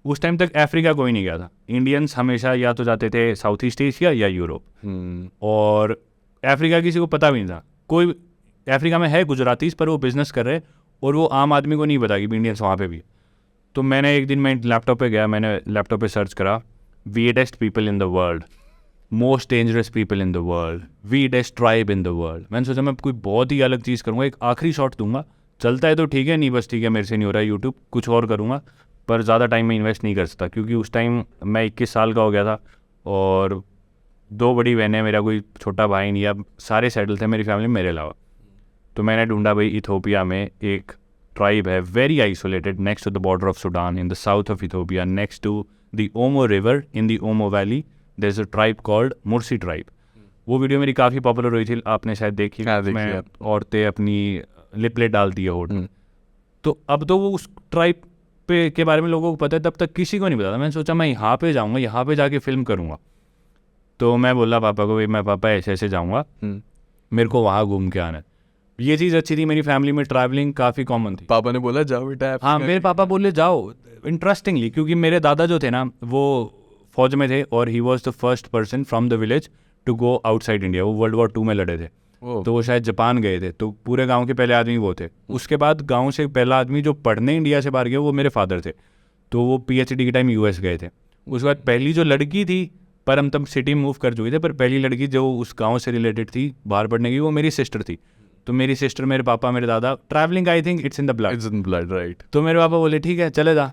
Speaker 1: उस टाइम तक अफ्रीका कोई नहीं गया था। इंडियंस हमेशा या तो जाते थे साउथ ईस्ट एशिया या यूरोप, और अफ्रीका किसी को पता भी नहीं था। कोई अफ्रीका में है गुजरातीस पर वो बिज़नेस कर रहे और वो आम आदमी को नहीं पता कि इंडियंस वहाँ पे भी। तो मैंने एक दिन मैं लैपटॉप पे गया, मैंने लैपटॉप पे सर्च करा weirdest people in the world, most dangerous people in the world, weirdest tribe in the world. मैंने सोचा मैं कोई बहुत ही अलग चीज़ करूँगा, एक आखिरी शॉट दूंगा, चलता है तो ठीक है, नहीं बस ठीक है मेरे से नहीं हो रहा है यूट्यूब, कुछ और करूँगा, पर ज़्यादा टाइम में इन्वेस्ट नहीं कर सकता, क्योंकि उस टाइम मैं 21 साल का हो गया था और 2 बड़ी बहनें, मेरा कोई छोटा भाई नहीं, अब सारे सेटल थे मेरी फैमिली मेरे अलावा। तो मैंने ढूंढा भाई इथोपिया में एक ट्राइब है very isolated next to the border of Sudan in the south of Ethiopia, next to the Omo river in the Omo valley, there is a tribe called Mursi tribe. वो video मेरी काफ़ी popular हुई थी, आपने शायद देखी। मैं औरतें अपनी लिपलेट डालती है होठ। तो अब तो वो उस ट्राइब पे के बारे में लोगों को पता है, तब तक किसी को नहीं पता था। मैंने सोचा मैं यहाँ पे जाऊँगा, यहाँ पे जाके फिल्म करूँगा। तो मैं बोला पापा को, भाई मैं पापा ऐसे ऐसे जाऊँगा, मेरे को वहाँ घूम के आना है। ये चीज़ अच्छी थी, मेरी फैमिली में ट्रैवलिंग काफ़ी कॉमन थी।
Speaker 2: पापा ने बोला जाओ बेटा।
Speaker 1: हाँ, मेरे पापा बोले जाओ। इंटरेस्टिंगली, क्योंकि मेरे दादा जो थे ना वो फौज में थे, और he was the first person from the village to go outside India. वो World War II में लड़े थे, तो वो शायद जापान गए थे, तो पूरे गांव के पहले आदमी वो थे। उसके बाद गांव से पहला आदमी जो पढ़ने इंडिया से बाहर गया वो मेरे फादर थे, तो वो PhD के टाइम US गए थे। उसके बाद पहली जो लड़की थी, पर हम तब सिटी मूव कर चुके थे, पर पहली लड़की जो उस गाँव से रिलेटेड थी बाहर पढ़ने की, वो मेरी सिस्टर थी। तो मेरी सिस्टर, मेरे पापा, मेरे दादा, travelling I think it's in the blood,
Speaker 2: right.
Speaker 1: तो मेरे पापा बोले ठीक है चले जा।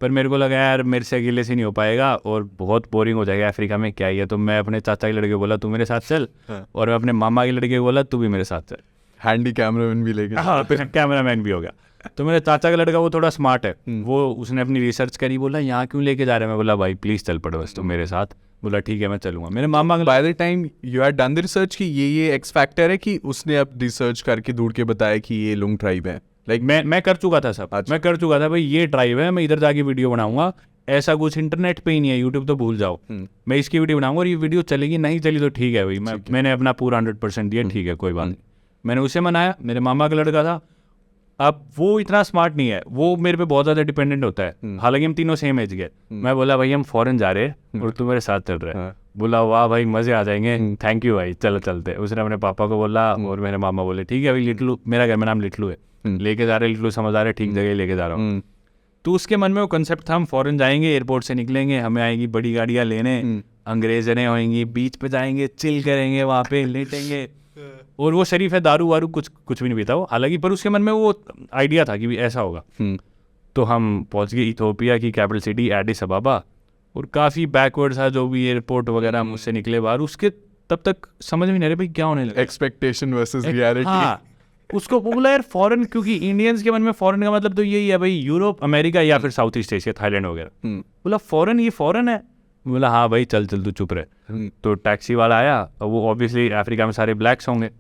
Speaker 1: पर मेरे को लगा यार मेरे से अकेले से नहीं हो पाएगा और बहुत बोरिंग हो जाएगा, अफ्रीका में क्या ही है। तो मैं अपने चाचा के लड़के को बोला तू मेरे साथ चल, और मैं अपने मामा के लड़के को बोला तू भी मेरे साथ चल।
Speaker 2: हैंडी कैमरामैन भी लेके।
Speaker 1: हाँ, फिर कैमरामैन भी हो गया। तो मेरे चाचा का लड़का वो थोड़ा स्मार्ट है, वो उसने अपनी रिसर्च करी, बोला यहाँ क्यों लेके जा रहे हैं। मैं बोला भाई प्लीज़ चल पड़ो बस तू मेरे साथ। बोला ठीक है मैं चलूँगा। मेरे मामा का
Speaker 2: by the time you had done the research कि ये एक्स फैक्टर है, कि उसने अब रिसर्च करके ढूंढ के बताया कि ये लुंग ट्राइब है? लाइक
Speaker 1: मैं कर चुका था सब।
Speaker 2: अच्छा।
Speaker 1: मैं कर चुका था भाई, ये ट्राइब है, मैं इधर जाके वीडियो बनाऊंगा। ऐसा कुछ इंटरनेट पे ही नहीं है, यूट्यूब तो भूल जाओ। मैं इसकी वीडियो बनाऊंगा और ये वीडियो चलेगी, नहीं चली तो ठीक है भाई, मैंने अपना पूरा 100% दिया, ठीक है कोई बात नहीं। मैंने उसे मनाया। मेरे मामा का लड़का था, अब वो इतना स्मार्ट नहीं है, वो मेरे पे बहुत ज़्यादा डिपेंडेंट होता है, हालांकि हम तीनों सेम एज के। मैं बोला भाई हम फॉरेन जा रहे हैं और तू मेरे साथ चल रहा है। बोला वाह भाई मज़े आ जाएंगे, थैंक यू भाई चलो चलते। उसने अपने पापा को बोला, और मेरे मामा बोले ठीक है भाई लिटलू, मेरा घर में नाम लिटलू है, लेके जा रहे लिटलू, समझ आ रहे ठीक जगह लेके जा रहा हूँ। तो उसके मन में वो कंसेप्ट था हम फॉरेन जाएंगे, एयरपोर्ट से निकलेंगे, हमें आएंगी बड़ी गाड़ियाँ लेने, अंग्रेजने होंगी, बीच पे जाएंगे, चिल करेंगे, वहाँ पे लेटेंगे, और वो शरीफ है, दारू वारू कुछ भी नहीं पीता वो, हालांकि पर उसके मन में वो आइडिया था कि भी ऐसा होगा। तो हम पहुँच गए इथियोपिया की कैपिटल सिटी एडिस अबाबा, और काफ़ी बैकवर्ड था जो भी एयरपोर्ट वगैरह, मुझसे निकले बाहर। उसके तब तक समझ में नहीं रहे भाई क्या होने लगा,
Speaker 2: एक्सपेक्टेशन वर्सेस रियलिटी।
Speaker 1: हाँ, उसको बोला यार फॉरेन, क्योंकि इंडियंस के मन में फॉरेन का मतलब तो यही है भाई, यूरोप, अमेरिका या फिर साउथ ईस्ट एशिया, थाईलैंड वगैरह। बोला फॉरेन, ये फॉरेन है। बोला हाँ भाई चल चल तू चुप रहे। तो टैक्सी वाला आया, और वो ऑब्वियसली अफ्रीका में सारे ब्लैक्स होंगे,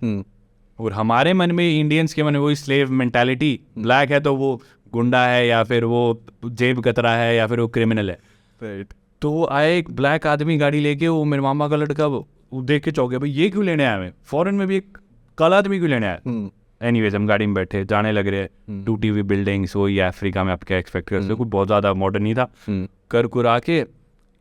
Speaker 1: और हमारे मन में, इंडियंस के मन में वही स्लेव मेंटालिटी, ब्लैक है तो वो गुंडा है, या फिर वो जेब कतरा है, या फिर वो क्रिमिनल है।
Speaker 2: राइट।
Speaker 1: तो वो आए एक ब्लैक आदमी गाड़ी लेके, वो मेरे मामा का लड़का, वो देख के चौंक गया, भाई ये क्यों लेने आया, मैं फॉरेन में भी एक काला आदमी क्यों लेने आया। एनीवेज हम गाड़ी में बैठे, जाने लग रहे, टूटी हुई बिल्डिंग्स, वो ये अफ्रीका में आप क्या एक्सपेक्ट कर सकते हो, कुछ बहुत ज़्यादा मॉडर्न नहीं था। कर कुरा के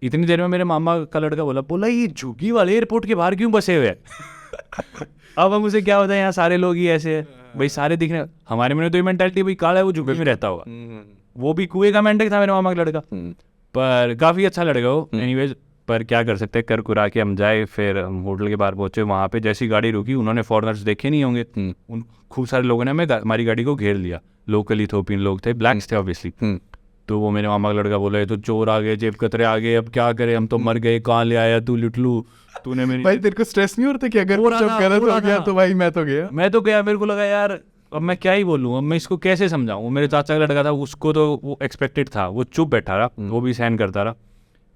Speaker 1: इतनी देर में मेरे मामा का लड़का बोला ये झुग्गी वाले एयरपोर्ट के बाहर क्यों बसे हुए हैं। अब हम उसे क्या होता है, यहाँ सारे लोग ही ऐसे हैं भाई, सारे दिखने, हमारे में तो ये मेंटालिटी भाई काला है वो झुग्गी में रहता होगा। वो भी कुएं का मेंढक था मेरे मामा का लड़का, पर काफ़ी अच्छा लड़का वो। एनीवेज पर क्या कर सकते हैं, कर कुरा के हम जाए, फिर हम होटल के बाहर पहुंचे। वहाँ पे जैसी गाड़ी रुकी, उन्होंने फॉरेनर्स देखे नहीं होंगे, उन खूब सारे लोगों ने हमारी गाड़ी को घेर लिया। लोकल इथोपियन लोग थे, ब्लैक्स थे ऑब्वियसली। तो वो मेरे मामा का लड़का बोला ये तो चोर आ गए, जेब कतरे आ गए, अब क्या करें, हम तो मर गए, कहाँ ले आया तू लिटलू, तूने मेरी।
Speaker 2: भाई तेरे को स्ट्रेस नहीं होता कि अगर कुछ गलत हो गया तो भाई मैं तो गया।
Speaker 1: मेरे को लगा यार अब मैं क्या ही बोलूँ, अब मैं इसको कैसे समझाऊँ। मेरे चाचा का लड़का था, उसको तो वो एक्सपेक्टेड था, वो चुप बैठा रहा, वो भी सहन करता रहा।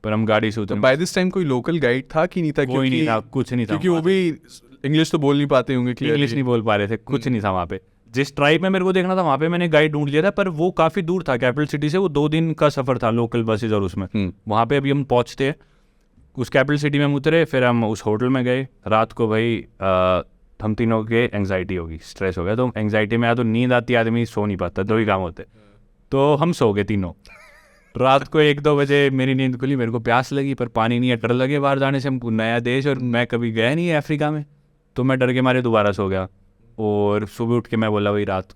Speaker 1: पर हम गाड़ी से उतरे।
Speaker 2: बाय दिस टाइम कोई लोकल गाइड था कि नहीं था?
Speaker 1: कोई नहीं था, कुछ नहीं था,
Speaker 2: क्योंकि वो भी इंग्लिश तो बोल नहीं पाते होंगे,
Speaker 1: इंग्लिश नहीं बोल पा रहे थे, कुछ नहीं था वहाँ पे। जिस ट्राइब में मेरे को देखना था वहाँ पे मैंने गाइड ढूंढ लिया था, पर वो काफ़ी दूर था कैपिटल सिटी से, वो 2 दिन का सफ़र था लोकल बसेज और उसमें। वहाँ पे अभी हम पहुँचते हैं, उस कैपिटल सिटी में हम उतरे, फिर हम उस होटल में गए। रात को भाई हम तीनों के एंग्जाइटी होगी, स्ट्रेस हो गया। तो एंग्जाइटी में या तो नींद आती, आदमी सो नहीं पाता, 2 ही काम होते। तो हम सो गए तीनों। रात को 1-2 बजे मेरी नींद खुली, मेरे को प्यास लगी, पर पानी नहीं है, डर लगे बाहर जाने से, हम नया देश और मैं कभी गया नहीं है अफ्रीका में, तो मैं डर के मारे दोबारा सो गया। और सुबह उठ के मैं बोला भाई रात,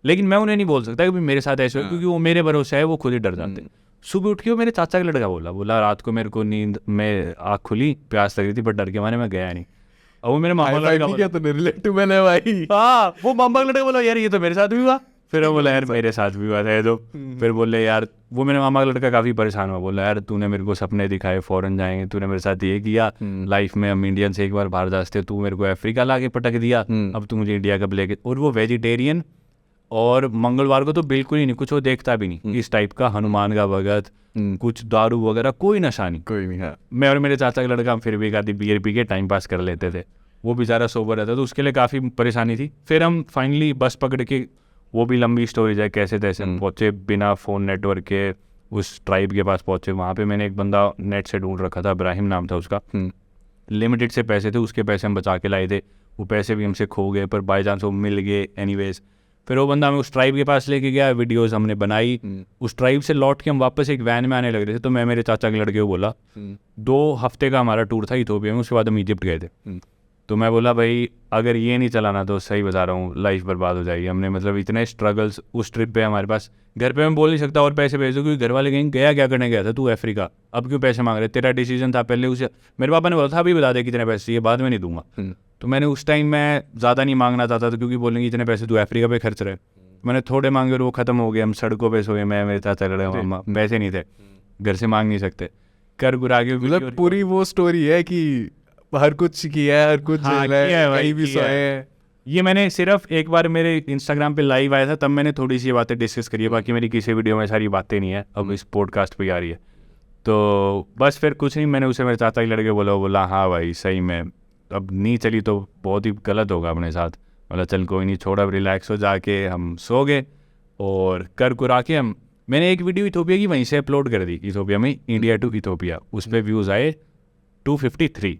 Speaker 1: लेकिन मैं उन्हें नहीं बोल सकता कि मेरे साथ ऐसे हो, क्योंकि वो मेरे भरोसे है, वो खुद ही डर जाते। सुबह उठ के वो मेरे चाचा का लड़का बोला रात को मेरे को नींद में आँख खुली, प्यास लग रही थी, पर डर के मारे मैं गया नहीं। और वो मेरे मामा लड़का
Speaker 2: है भाई।
Speaker 1: हाँ, वो मामा का लड़का बोला यार ये तो मेरे साथ भी हुआ। फिर वो बोला यार मेरे साथ भी हुआ था तो। फिर बोले यार, वो मेरे मामा का लड़का काफ़ी परेशान हुआ, बोला यार तूने मेरे को सपने दिखाए फॉरेन जाएंगे, तूने मेरे साथ ये किया, लाइफ में हम इंडियन से एक बार बाहर जाते, तू मेरे को अफ्रीका ला के पटक दिया, अब तू मुझे इंडिया कब लेके। और वो वेजिटेरियन, और मंगलवार को तो बिल्कुल ही नहीं, कुछ वो देखता भी नहीं, इस टाइप का, हनुमान का भगत, कुछ दारू वगैरह कोई नशा नहीं,
Speaker 2: कोई नहीं है।
Speaker 1: मैं और मेरे चाचा का लड़का फिर भी एक आधी बियर पी के टाइम पास कर लेते थे, वो बेचारा सोबर रहता, तो उसके लिए काफ़ी परेशानी थी। फिर हम फाइनली बस पकड़ के वो भी लंबी स्टोरीज है, कैसे तैसे पहुँचे बिना फ़ोन नेटवर्क के उस ट्राइब के पास पहुँचे। वहाँ पे मैंने एक बंदा नेट से ढूंढ रखा था, इब्राहिम नाम था उसका। लिमिटेड से पैसे थे, उसके पैसे हम बचा के लाए थे, वो पैसे भी हमसे खो गए, पर बाई चांस वो मिल गए एनीवेज। फिर वो बंदा हमें उस ट्राइब के पास लेके गया, वीडियोस हमने बनाई। उस ट्राइब से लौट के हम वापस एक वैन में आने लग रहे थे, तो मैं मेरे चाचा के लड़के को बोला, 2 हफ्ते का हमारा टूर था इथोपिया में, उसके बाद हम इजिप्ट गए थे। तो मैं बोला भाई अगर ये नहीं चलाना तो सही बता रहा हूँ लाइफ बर्बाद हो जाएगी। हमने मतलब इतने स्ट्रगल्स उस ट्रिप पे हमारे पास, घर पे मैं बोल नहीं सकता और पैसे भेज दो, क्योंकि घर वाले कहीं गया क्या करने गया था तू अफ्रीका, अब क्यों पैसे मांग रहे, तेरा डिसीजन था पहले। उसे मेरे पापा ने बोला था अभी बता दे कितने पैसे चाहिए, बाद में नहीं दूंगा। तो मैंने उस टाइम मैं ज़्यादा नहीं मांगना चाहता था, क्योंकि बोलेंगे इतने पैसे तू अफ्रीका पे खर्च रहे। मैंने थोड़े मांगे और वो ख़त्म हो गए, हम सड़कों पे सोए, मैं मेरे चाचा चल रहे हो, पैसे नहीं थे, घर से मांग नहीं सकते, कर गुरा के।
Speaker 2: मतलब पूरी वो स्टोरी है कि हर कुछ किया है, हर कुछ झेला है, कहीं भी सोए हैं।
Speaker 1: ये मैंने सिर्फ एक बार मेरे इंस्टाग्राम पे लाइव आया था, तब मैंने थोड़ी सी बातें डिस्कस करी है, बाकी मेरी किसी वीडियो में सारी बातें नहीं है, अब इस पॉडकास्ट पे आ रही है। तो बस फिर कुछ नहीं, मैंने उसे मेरे चाचा के लड़के बोला हाँ भाई सही में अब नहीं चली तो बहुत ही गलत होगा अपने साथ। बोला चल कोई नहीं, छोड़ अब रिलैक्स हो, जाके हम सो गए। और कर कुरा के मैंने एक वीडियो इथोपिया की वहीं से अपलोड कर दी, इथोपिया में, इंडिया टू इथोपिया। उस पर व्यूज़ आए 253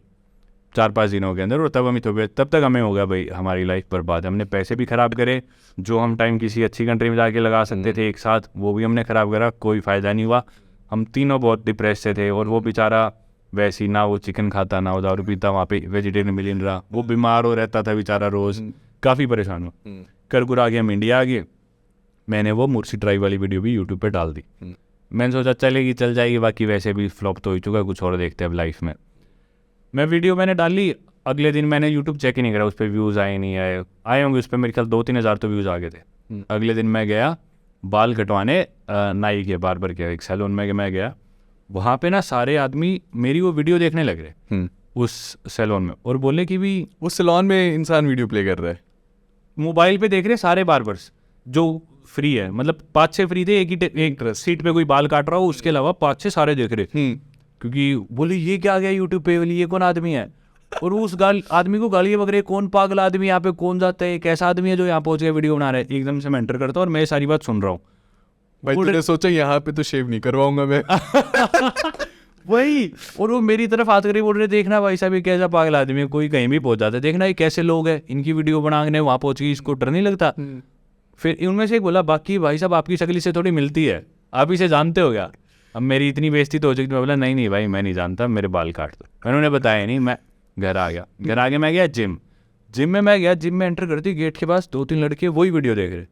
Speaker 1: 4-5 दिनों के अंदर। और तब हम इथोपिया, तब तक हमें हो गया भाई हमारी लाइफ बर्बाद, हमने पैसे भी ख़राब करे, जो हम टाइम किसी अच्छी कंट्री में जाके लगा सकते थे एक साथ, वो भी हमने ख़राब करा, कोई फ़ायदा नहीं हुआ। हम तीनों बहुत डिप्रेस से थे। और वो बेचारा वैसी, ना वो चिकन खाता ना वो दारू पीता, वहाँ पे वेजिटेरियन मिल नहीं रहा, वो बीमार हो रहता था बेचारा रोज़, काफ़ी परेशान हुआ। कर गुरा के हम इंडिया आ गए। मैंने वो मुर्सी ट्राइब वाली वीडियो भी यूट्यूब पे डाल दी। मैंने सोचा चलेगी चल जाएगी, बाकी वैसे भी फ्लॉप तो हो चुका, कुछ और देखते हैं अब लाइफ में। मैं वीडियो मैंने डाली, अगले दिन मैंने यूट्यूब चेक ही नहीं करा, उस पर व्यूज़ आए नहीं आए होंगे, उस पर मेरे ख्याल 2-3 हज़ार तो व्यूज़ आ गए थे। अगले दिन मैं गया बाल कटवाने नाई के, बार्बर के, एक सैलून में मैं गया। वहाँ पे ना सारे आदमी मेरी वो वीडियो देखने लग रहे उस सैलून में, और बोले कि भी
Speaker 2: उस सैलून में इंसान वीडियो प्ले कर रहा है,
Speaker 1: मोबाइल पे देख रहे सारे बार्बर्स जो फ्री है, मतलब 5-6 फ्री थे, एक सीट पे कोई बाल काट रहा हो, उसके अलावा 5-6 सारे देख रहे। क्योंकि बोले ये क्या आ गया यूट्यूब पे, बोले ये कौन आदमी है, और उस आदमी को गालियाँ वगैरह, कौन पागल आदमी यहाँ पे कौन जाता है, कैसा आदमी है जो यहाँ पहुँच गया वीडियो बना रहा है। एकदम से मैं एंटर करता हूँ और मैं सारी बात सुन रहा हूँ।
Speaker 2: भाई तूने सोचा यहाँ पे तो शेव नहीं करवाऊंगा मैं।
Speaker 1: वही, और वो मेरी तरफ हाथ करके बोल रहे देखना भाई साहब ये कैसा पागल आदमी है, कोई कहीं भी पहुंच जाता है, देखना ये कैसे लोग हैं, इनकी वीडियो बनाने वहाँ पहुँच गई, इसको डर नहीं लगता। फिर उनमें से एक बोला बाकी भाई साहब आपकी शक्ल से थोड़ी मिलती है, आप इसे जानते हो क्या। अब मेरी इतनी बेइज्जती तो हो चुकी, मैं बोला नहीं भाई मैं नहीं जानता, मेरे बाल काट दो। मैंने उन्हें बताया नहीं, मैं घर आ गया। घर आके मैं गया जिम में मैं गया, जिम में एंटर करती गेट के पास 2-3 लड़के वही वीडियो देख रहे,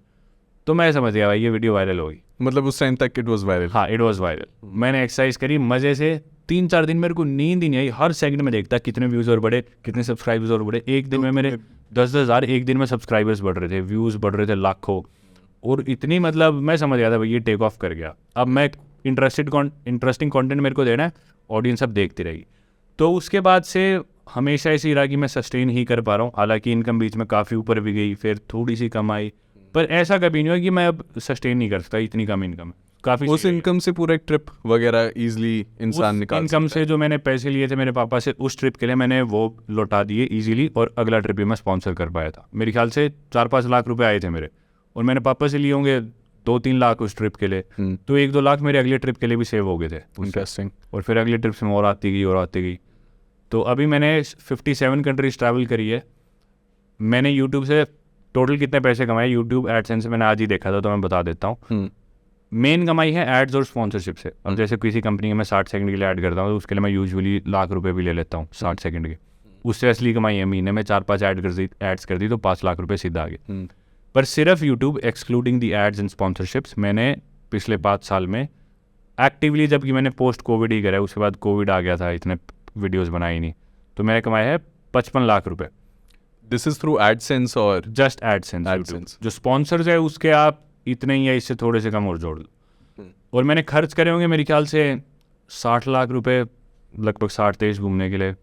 Speaker 1: तो मैं समझ गया भाई ये वीडियो वायरल होगी।
Speaker 2: मतलब उस टाइम तक इट वाज वायरल।
Speaker 1: हाँ इट वाज वायरल। मैंने एक्सरसाइज करी मज़े से, 3-4 दिन मेरे को नींद ही नहीं आई, हर सेकंड में देखता कितने व्यूज़ और बढ़े, कितने सब्सक्राइबर्स और बढ़े। एक दिन में मेरे 10-10 हज़ार एक दिन में सब्सक्राइबर्स बढ़ रहे थे, व्यूज़ बढ़ रहे थे लाखों, और इतनी मतलब मैं समझ गया था भाई ये टेक ऑफ कर गया। अब मैं इंटरेस्टिंग कंटेंट मेरे को देना है, ऑडियंस अब देखती रहेगी। तो उसके बाद से हमेशा ऐसे ही रहा कि मैं सस्टेन ही कर पा रहा हूँ। हालांकि इनकम बीच में काफ़ी ऊपर भी गई, फिर थोड़ी सी कम आई, पर ऐसा कभी नहीं हुआ कि मैं अब सस्टेन नहीं कर सकता, इतनी कम इनकम काफ़ी।
Speaker 2: उस इनकम से पूरा एक ट्रिप वगैरह इजीली इंसान निकाल
Speaker 1: इनकम से जो मैंने पैसे लिए थे मेरे पापा से उस ट्रिप के लिए, मैंने वो लौटा दिए इजीली, और अगला ट्रिप भी मैं स्पॉन्सर कर पाया था। मेरे ख्याल से 4-5 लाख रुपए आए थे मेरे, और मैंने पापा से लिए होंगे 2-3 लाख उस ट्रिप के लिए, तो 1-2 लाख मेरे अगले ट्रिप के लिए भी सेव हो गए थे।
Speaker 2: इंटरेस्टिंग।
Speaker 1: और फिर अगले ट्रिप में और आती गई। तो अभी मैंने 57 कंट्रीज ट्रैवल करी है। मैंने यूट्यूब से टोटल कितने पैसे कमाए, यूट्यूब एडसेंस से मैंने आज ही देखा था, तो मैं बता देता हूँ। मेन कमाई है एड्स और स्पॉन्सरशिप से। अब जैसे किसी कंपनी में मैं 60 सेकंड के लिए ऐड करता हूँ, तो उसके लिए मैं यूजुअली लाख रुपए भी ले लेता हूँ 60 सेकंड के। उससे असली कमाई है, महीने में 4-5 एड्स कर दी तो 5 लाख रुपए सीधा आ गए। पर सिर्फ YouTube excluding the ads and sponsorships, मैंने पिछले 5 साल में एक्टिवली, जबकि मैंने पोस्ट कोविड ही करा, उसके बाद कोविड आ गया था, इतने वीडियोस बनाई नहीं, तो मैंने कमाया है 55 लाख रुपए।
Speaker 2: दिस इज थ्रू एडसेंस और
Speaker 1: जस्ट एडसेंस। जो स्पॉन्सर्स है उसके आप इतने ही है, इससे थोड़े से कम और जोड़ दो। और मैंने खर्च करे होंगे मेरे ख्याल से 60 लाख रुपए, लगभग 60 देश घूमने के लिए,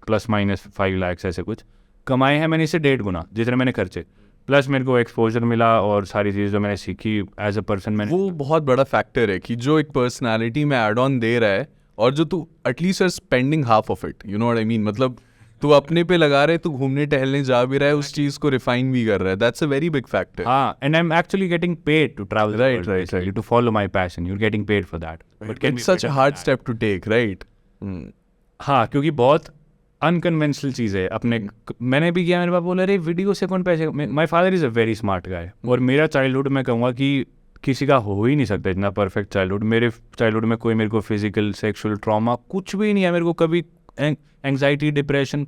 Speaker 1: ±5 लाख ऐसे कुछ कमाए हैं मैंने, इससे 1.5 गुना जितने मैंने खर्चे, प्लस मेरे को एक्सपोजर मिला और सारी चीज़ जो मैंने सीखी एज अ पर्सन। मैंने
Speaker 2: वो बहुत बड़ा फैक्टर है कि जो एक पर्सनालिटी में एड ऑन दे रहा है, और जो तू at least are spending half of it, you know what I mean. मतलब तू अपने पे लगा रहे, तू घूमने टहलने जा भी रहा है, उस चीज को रिफाइन भी कर रहा है. That's a very big factor.
Speaker 1: हाँ, and I'm actually getting paid to travel the
Speaker 2: Right,
Speaker 1: world,
Speaker 2: right,
Speaker 1: basically,
Speaker 2: right.
Speaker 1: to follow my passion. You're getting paid for that. But can
Speaker 2: It's
Speaker 1: be
Speaker 2: such
Speaker 1: better
Speaker 2: a
Speaker 1: than
Speaker 2: hard
Speaker 1: that.
Speaker 2: step to take, right?
Speaker 1: हाँ, क्योंकि बहुत unconventional चीज़ है अपने. मैंने भी किया, मेरे पापा बोले अरे वीडियो से कौन पैसे. My father is a very smart guy, और मेरा चाइल्डहुड मैं कहूँगा कि किसी का हो ही नहीं सकता इतना परफेक्ट चाइल्डहुड. मेरे चाइल्डहुड में कोई मेरे को फिजिकल सेक्सुअल ट्रॉमा कुछ भी नहीं है. मेरे को कभी एंग्जाइटी डिप्रेशन,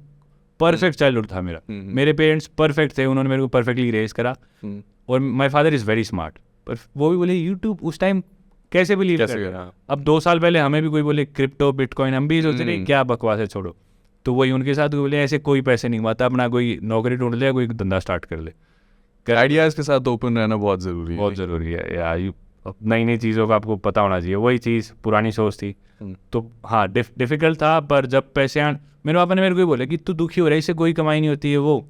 Speaker 1: परफेक्ट चाइल्डहुड था मेरा. मेरे पेरेंट्स परफेक्ट थे, उन्होंने मेरे को परफेक्टली रेज करा. और my father is very smart. पर वो भी बोले यूट्यूब उस टाइम कैसे बिलीव
Speaker 2: कैसे
Speaker 1: कर.
Speaker 2: करा?
Speaker 1: अब 2 साल पहले हमें भी कोई बोले क्रिप्टो बिटकॉइन, हम भी सोचते रहे क्या बकवास है, छोड़ो. तो वही उनके साथ बोले ऐसे कोई पैसे नहीं कमाता, अपना कोई नौकरी ढूंढ ले, कोई धंधा स्टार्ट कर ले.
Speaker 2: आइडियाज के साथ ओपन रहना बहुत जरूरी है.
Speaker 1: बहुत ज़रूरी है यार. नई नई चीज़ों का आपको पता होना चाहिए. वही चीज़ पुरानी सोच थी. तो हाँ, डिफ़िकल्ट था. पर जब पैसे मेरे पापा ने मेरे को ही बोले कि तू दुखी हो रहा है, इससे कोई कमाई नहीं होती है वो.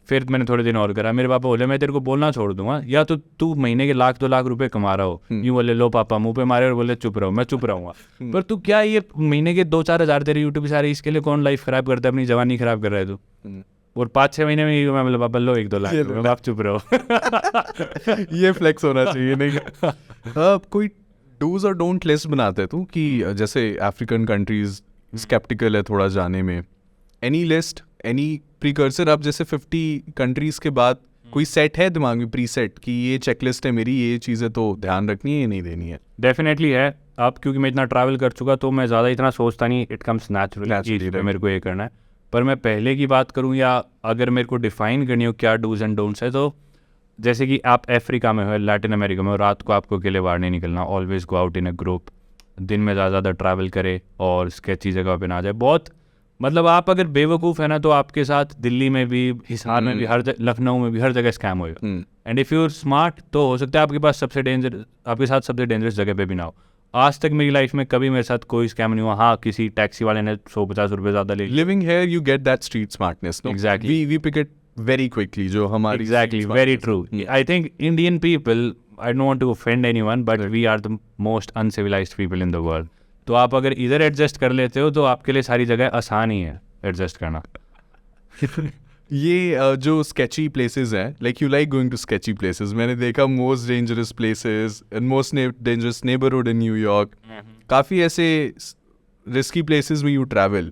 Speaker 1: फिर मैंने थोड़े दिन और करा. मेरे पापा बोले मैं तेरे को बोलना छोड़ दूंगा, या तो तू महीने के 1-2 लाख रुपए कमा रहा हो. यूँ बोले लो पापा मुंह पे मारे और बोले चुप रहो. मैं चुप रहूँगा. पर तू क्या ये महीने के 2-4 हज़ार तेरे यूट्यूब सारे, इसके लिए कौन लाइफ ख़राब करता है, अपनी जवानी ख़राब कर रहा है तू. और 5-6 महीने में मैं बोला पापा लो 1-2 लाख, आप चुप रहो.
Speaker 2: ये फ्लेक्स होना चाहिए नहीं. कोई डूज और डोंट लिस्ट बनाते तू कि जैसे अफ्रीकन कंट्रीज स्केप्टिकल है थोड़ा जाने में. Any list, any precursor? अब जैसे 50 कंट्रीज के बाद कोई सेट है दिमाग में, प्री सेट कि ये चेकलिस्ट है मेरी, ये चीज़ें तो ध्यान रखनी है, ये नहीं देनी है?
Speaker 1: डेफिनेटली है. अब क्योंकि मैं इतना ट्रैवल कर चुका तो मैं ज़्यादा इतना सोचता नहीं. इट कम्स नेचुरली मेरे को ये करना है. पर मैं पहले की बात करूँ या अगर मेरे को डिफाइन करनी हो क्या डूज एंड डोंट्स है, तो जैसे कि आप अफ्रीका में हो, लैटिन अमेरिका में हो, रात को आपको अकेले बाहर नहीं निकलना. Always go out in a group. दिन में ज़्यादा ट्रैवल करे और स्केची जगह पे ना जाए. बहुत मतलब आप अगर बेवकूफ़ है ना तो आपके साथ दिल्ली में भी, हिसार में भी, लखनऊ में भी हर जगह स्कैम होएगा. And if you are smart तो हो सकता है आपके साथ सबसे डेंजरस जगह पे भी ना हो. आज तक मेरी लाइफ में कभी मेरे साथ कोई स्कैम नहीं हुआ. हाँ, किसी टैक्सी वाले ने 150 रुपये ज़्यादा ले.
Speaker 2: Living here you get that street smartness.
Speaker 1: Exactly.
Speaker 2: We pick it very quickly. जो हमारी
Speaker 1: Exactly, very true. I think Indian people, I don't want to offend anyone, but we are the most uncivilized people in the world. तो आप अगर इधर adjust कर लेते हो तो आपके लिए सारी जगह आसान ही है एडजस्ट करना.
Speaker 2: ये जो स्केची प्लेसेस हैं, like you like going to sketchy places. मैंने देखा most dangerous places and most dangerous neighbourhood in New York. काफ़ी ऐसे रिस्की प्लेसेस में you travel.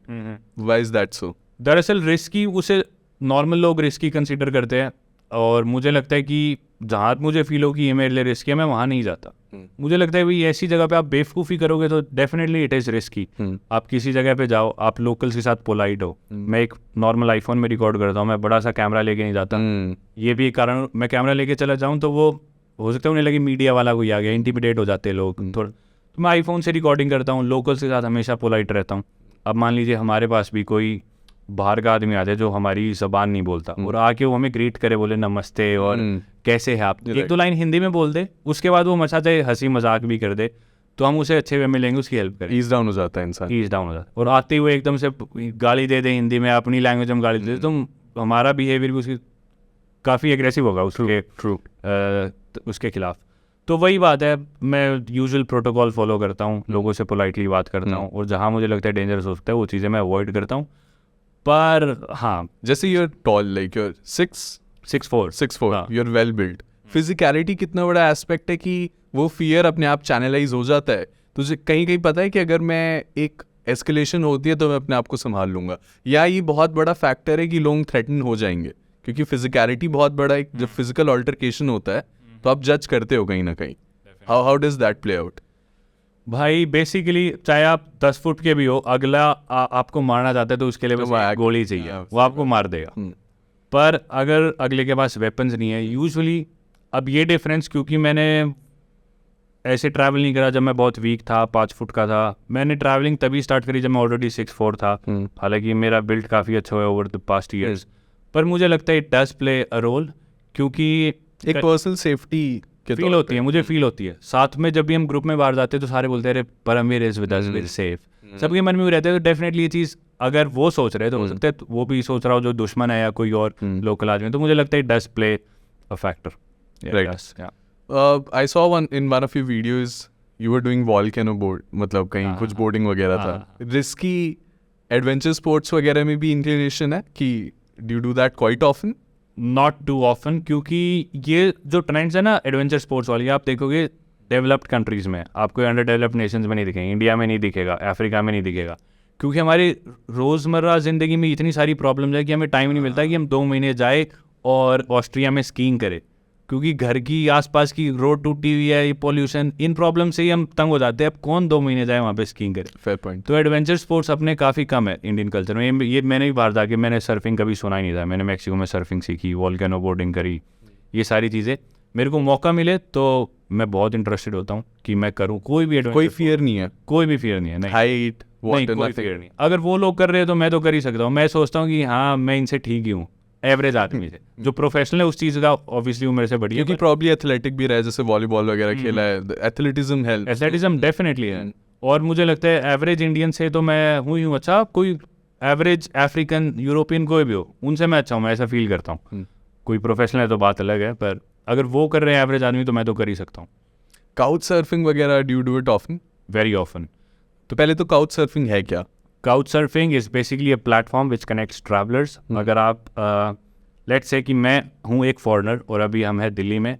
Speaker 2: Why is that so?
Speaker 1: दरअसल रिस्की उसे नॉर्मल लोग रिस्की कंसीडर करते हैं, और मुझे लगता है कि जहाँ मुझे फील हो कि ये मेरे लिए रिस्की है, मैं वहाँ नहीं जाता. मुझे लगता है भाई ऐसी जगह पे आप बेवकूफ़ी करोगे तो डेफिनेटली इट इज़ रिस्की. आप किसी जगह पे जाओ, आप लोकल्स के साथ पोलाइट हो. मैं एक नॉर्मल आईफोन में रिकॉर्ड करता हूँ, मैं बड़ा सा कैमरा लेके नहीं जाता. ये भी एक कारण, मैं कैमरा लेके चला जाऊँ तो वो हो सकता है उन्हें लगे मीडिया वाला कोई आ गया, इंटिमिडेट हो जाते हैं लोग थोड़ा. तो मैं आईफोन से रिकॉर्डिंग करता हूँ, लोकल्स के साथ हमेशा पोलाइट रहता हूँ. अब मान लीजिए हमारे पास भी कोई बाहर का आदमी आ जाए जो हमारी ज़बान नहीं बोलता और आके वो हमें ग्रीट करे, बोले नमस्ते और कैसे है आप, 1-2 लाइन हिंदी में बोल दे, उसके बाद वो मचा चाहे हंसी मजाक भी कर दे, तो हम उसे अच्छे वे में लेंगे, उसकी हेल्प करें.
Speaker 2: ईज डाउन हो जाता है इंसान.
Speaker 1: ईज डाउन हो जाता है. और आते हुए एकदम से गाली दे दे हिंदी में, अपनी लैंग्वेज में गाली दे दे, तो हमारा बिहेवियर भी उसकी काफ़ी एग्रेसिव होगा उसके खिलाफ. तो वही बात है, मैं यूजुअल प्रोटोकॉल फॉलो करता हूँ, लोगों से पोलाइटली बात करता हूँ, और जहाँ मुझे लगता है डेंजरस हो सकता है वो चीज़ें मैं अवॉइड करता हूँ. पर हाँ,
Speaker 2: जैसे you're tall, like you're 6'4", you're well build. Physicality कितना बड़ा एस्पेक्ट है कि वो फियर अपने आप चैनलाइज हो जाता है. तुझे कहीं कहीं पता है कि अगर मैं एक एस्केलेशन होती है तो मैं अपने आप को संभाल लूंगा, या ये बहुत बड़ा फैक्टर है कि लोग थ्रेटन हो जाएंगे, क्योंकि फिजिकलिटी बहुत बड़ा एक जब फिजिकल ऑल्टरकेशन होता है तो आप जज करते हो कहीं ना कहीं. How does that play out?
Speaker 1: भाई बेसिकली चाहे आप 10 फुट के भी हो, अगला आपको मारना चाहता है तो उसके लिए बस एक गोली चाहिए, वो आपको मार देगा. पर अगर अगले के पास वेपन्स नहीं है यूजुअली, अब ये डिफरेंस क्योंकि मैंने ऐसे ट्रैवल नहीं करा जब मैं बहुत वीक था, 5 फुट का था. मैंने ट्रैवलिंग तभी स्टार्ट करी जब मैं ऑलरेडी 6'4" था. हालांकि मेरा बिल्ड काफ़ी अच्छा हुआ ओवर द पास्ट ईयर्स. पर मुझे लगता है it does play a role, क्योंकि
Speaker 2: एक पर्सनल सेफ्टी
Speaker 1: फील होती है, मुझे फील होती है. साथ में जब भी हम ग्रुप में बाहर जाते हैं तो सारे बोलते हैं अरे Paramveer is with us, we are safe. सबके मन में भी रहते हैं. तो डेफिनेटली ये चीज़ अगर वो सोच रहे तो हो सकता है वो भी सोच रहा हो जो दुश्मन है या कोई और लोकल आदमी. तो मुझे लगता है it does play a factor.
Speaker 2: I saw in one of your videos you were doing volcano board, मतलब कहीं कुछ बोर्डिंग वगैरह था. रिस्की एडवेंचर स्पोर्ट्स वगैरह में भी इंक्लिनेशन है कि do you do that quite often?
Speaker 1: Not too often, क्योंकि ये जो ट्रेंड्स है ना एडवेंचर स्पोर्ट्स वाली, आप देखोगे डेवलप्ड कंट्रीज़ में, आपको अंडर डेवलप्ड नेशंस में नहीं दिखेंगे, इंडिया में नहीं दिखेगा, अफ्रीका में नहीं दिखेगा, क्योंकि हमारी रोज़मर्रा ज़िंदगी में इतनी सारी प्रॉब्लम्स है कि हमें टाइम नहीं मिलता कि हम 2 महीने जाए और ऑस्ट्रिया में स्कीइंग करें, क्योंकि घर की आसपास की रोड टूटी हुई है, ये पॉल्यूशन, इन प्रॉब्लम से ही हम तंग हो जाते हैं। अब कौन 2 महीने जाए वहाँ पे स्कीइंग करे?
Speaker 2: Fair point.
Speaker 1: तो एडवेंचर स्पोर्ट्स अपने काफ़ी कम है इंडियन कल्चर में। ये मैंने भी बाहर जाके मैंने सर्फिंग कभी सुना ही नहीं था। मैंने मैक्सिको में सर्फिंग सीखी, वॉल्केनो बोर्डिंग करी, ये सारी चीज़ें मेरे को मौका मिले तो मैं बहुत इंटरेस्टेड होता हूँ कि मैं करूँ। कोई भी
Speaker 2: कोई फियर नहीं है?
Speaker 1: कोई भी फियर नहीं है, नहीं
Speaker 2: हाइट
Speaker 1: नहीं, कोई फियर नहीं। अगर वो लोग कर रहे हैं तो मैं तो कर ही सकता हूँ। मैं सोचता हूँ कि हाँ मैं इनसे ठीक ही हूँ, एवरेज आदमी से। जो प्रोफेशनल है उस चीज़ का ऑब्वियसली वो मेरे से बढ़िया,
Speaker 2: क्योंकि प्रॉब्ली एथलेटिक भी रहा, जैसे वॉलीबॉल वगैरह खेला है, एथलेटिज्म हेल्प।
Speaker 1: एथलेटिज्म डेफिनेटली है, और मुझे लगता है एवरेज इंडियन से तो मैं हूँ ही हूँ अच्छा। कोई एवरेज अफ्रीकन, यूरोपियन कोई भी हो, उनसे मैं अच्छा हूँ, मैं ऐसा फील करता हूँ। कोई प्रोफेशनल है तो बात अलग है, पर अगर वो कर रहे हैं एवरेज आदमी तो मैं तो कर ही सकता हूँ।
Speaker 2: काउच सर्फिंग वगैरह, do you do it often?
Speaker 1: Very often.
Speaker 2: तो पहले तो काउच सर्फिंग है क्या?
Speaker 1: Couch surfing is basically a platform which connects travellers. अगर आप लेट्स से कि मैं हूँ एक फॉरेनर और अभी हम हैं दिल्ली में,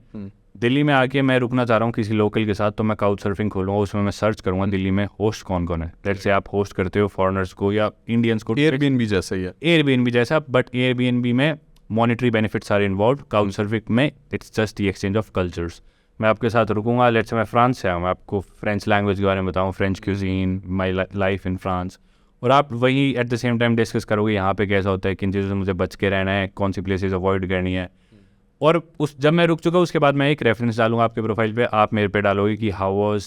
Speaker 1: दिल्ली में आके मैं रुकना चाह रहा हूँ किसी लोकल के साथ, तो मैं काउच सर्फिंग खोलूँगा, उसमें मैं सर्च करूँगा दिल्ली में होस्ट कौन कौन है। लेट्स से आप होस्ट करते हो फॉरेनर्स को या इंडियंस को,
Speaker 2: एयरबीएनबी जैसा ही है।
Speaker 1: एयरबीएनबी जैसा, बट एयरबीएनबी में monetary benefits are involve. Couch surfing में it's just the exchange of cultures. मैं आपके साथ रुकूंगा, लेट्स से मैं फ्रांस से आऊँ, मैं आपको फ्रेंच लैंग्वेज के बारे में बताऊँ, French cuisine, my life in France, और आप वही at the same time discuss करोगे यहाँ पे कैसा होता है, किन चीज़ों से मुझे बच के रहना है, कौन सी प्लेसेस अवॉइड करनी है। और जब मैं रुक चुका उसके बाद मैं एक रेफरेंस डालूंगा आपके प्रोफाइल पे, आप मेरे पे डालोगे कि how was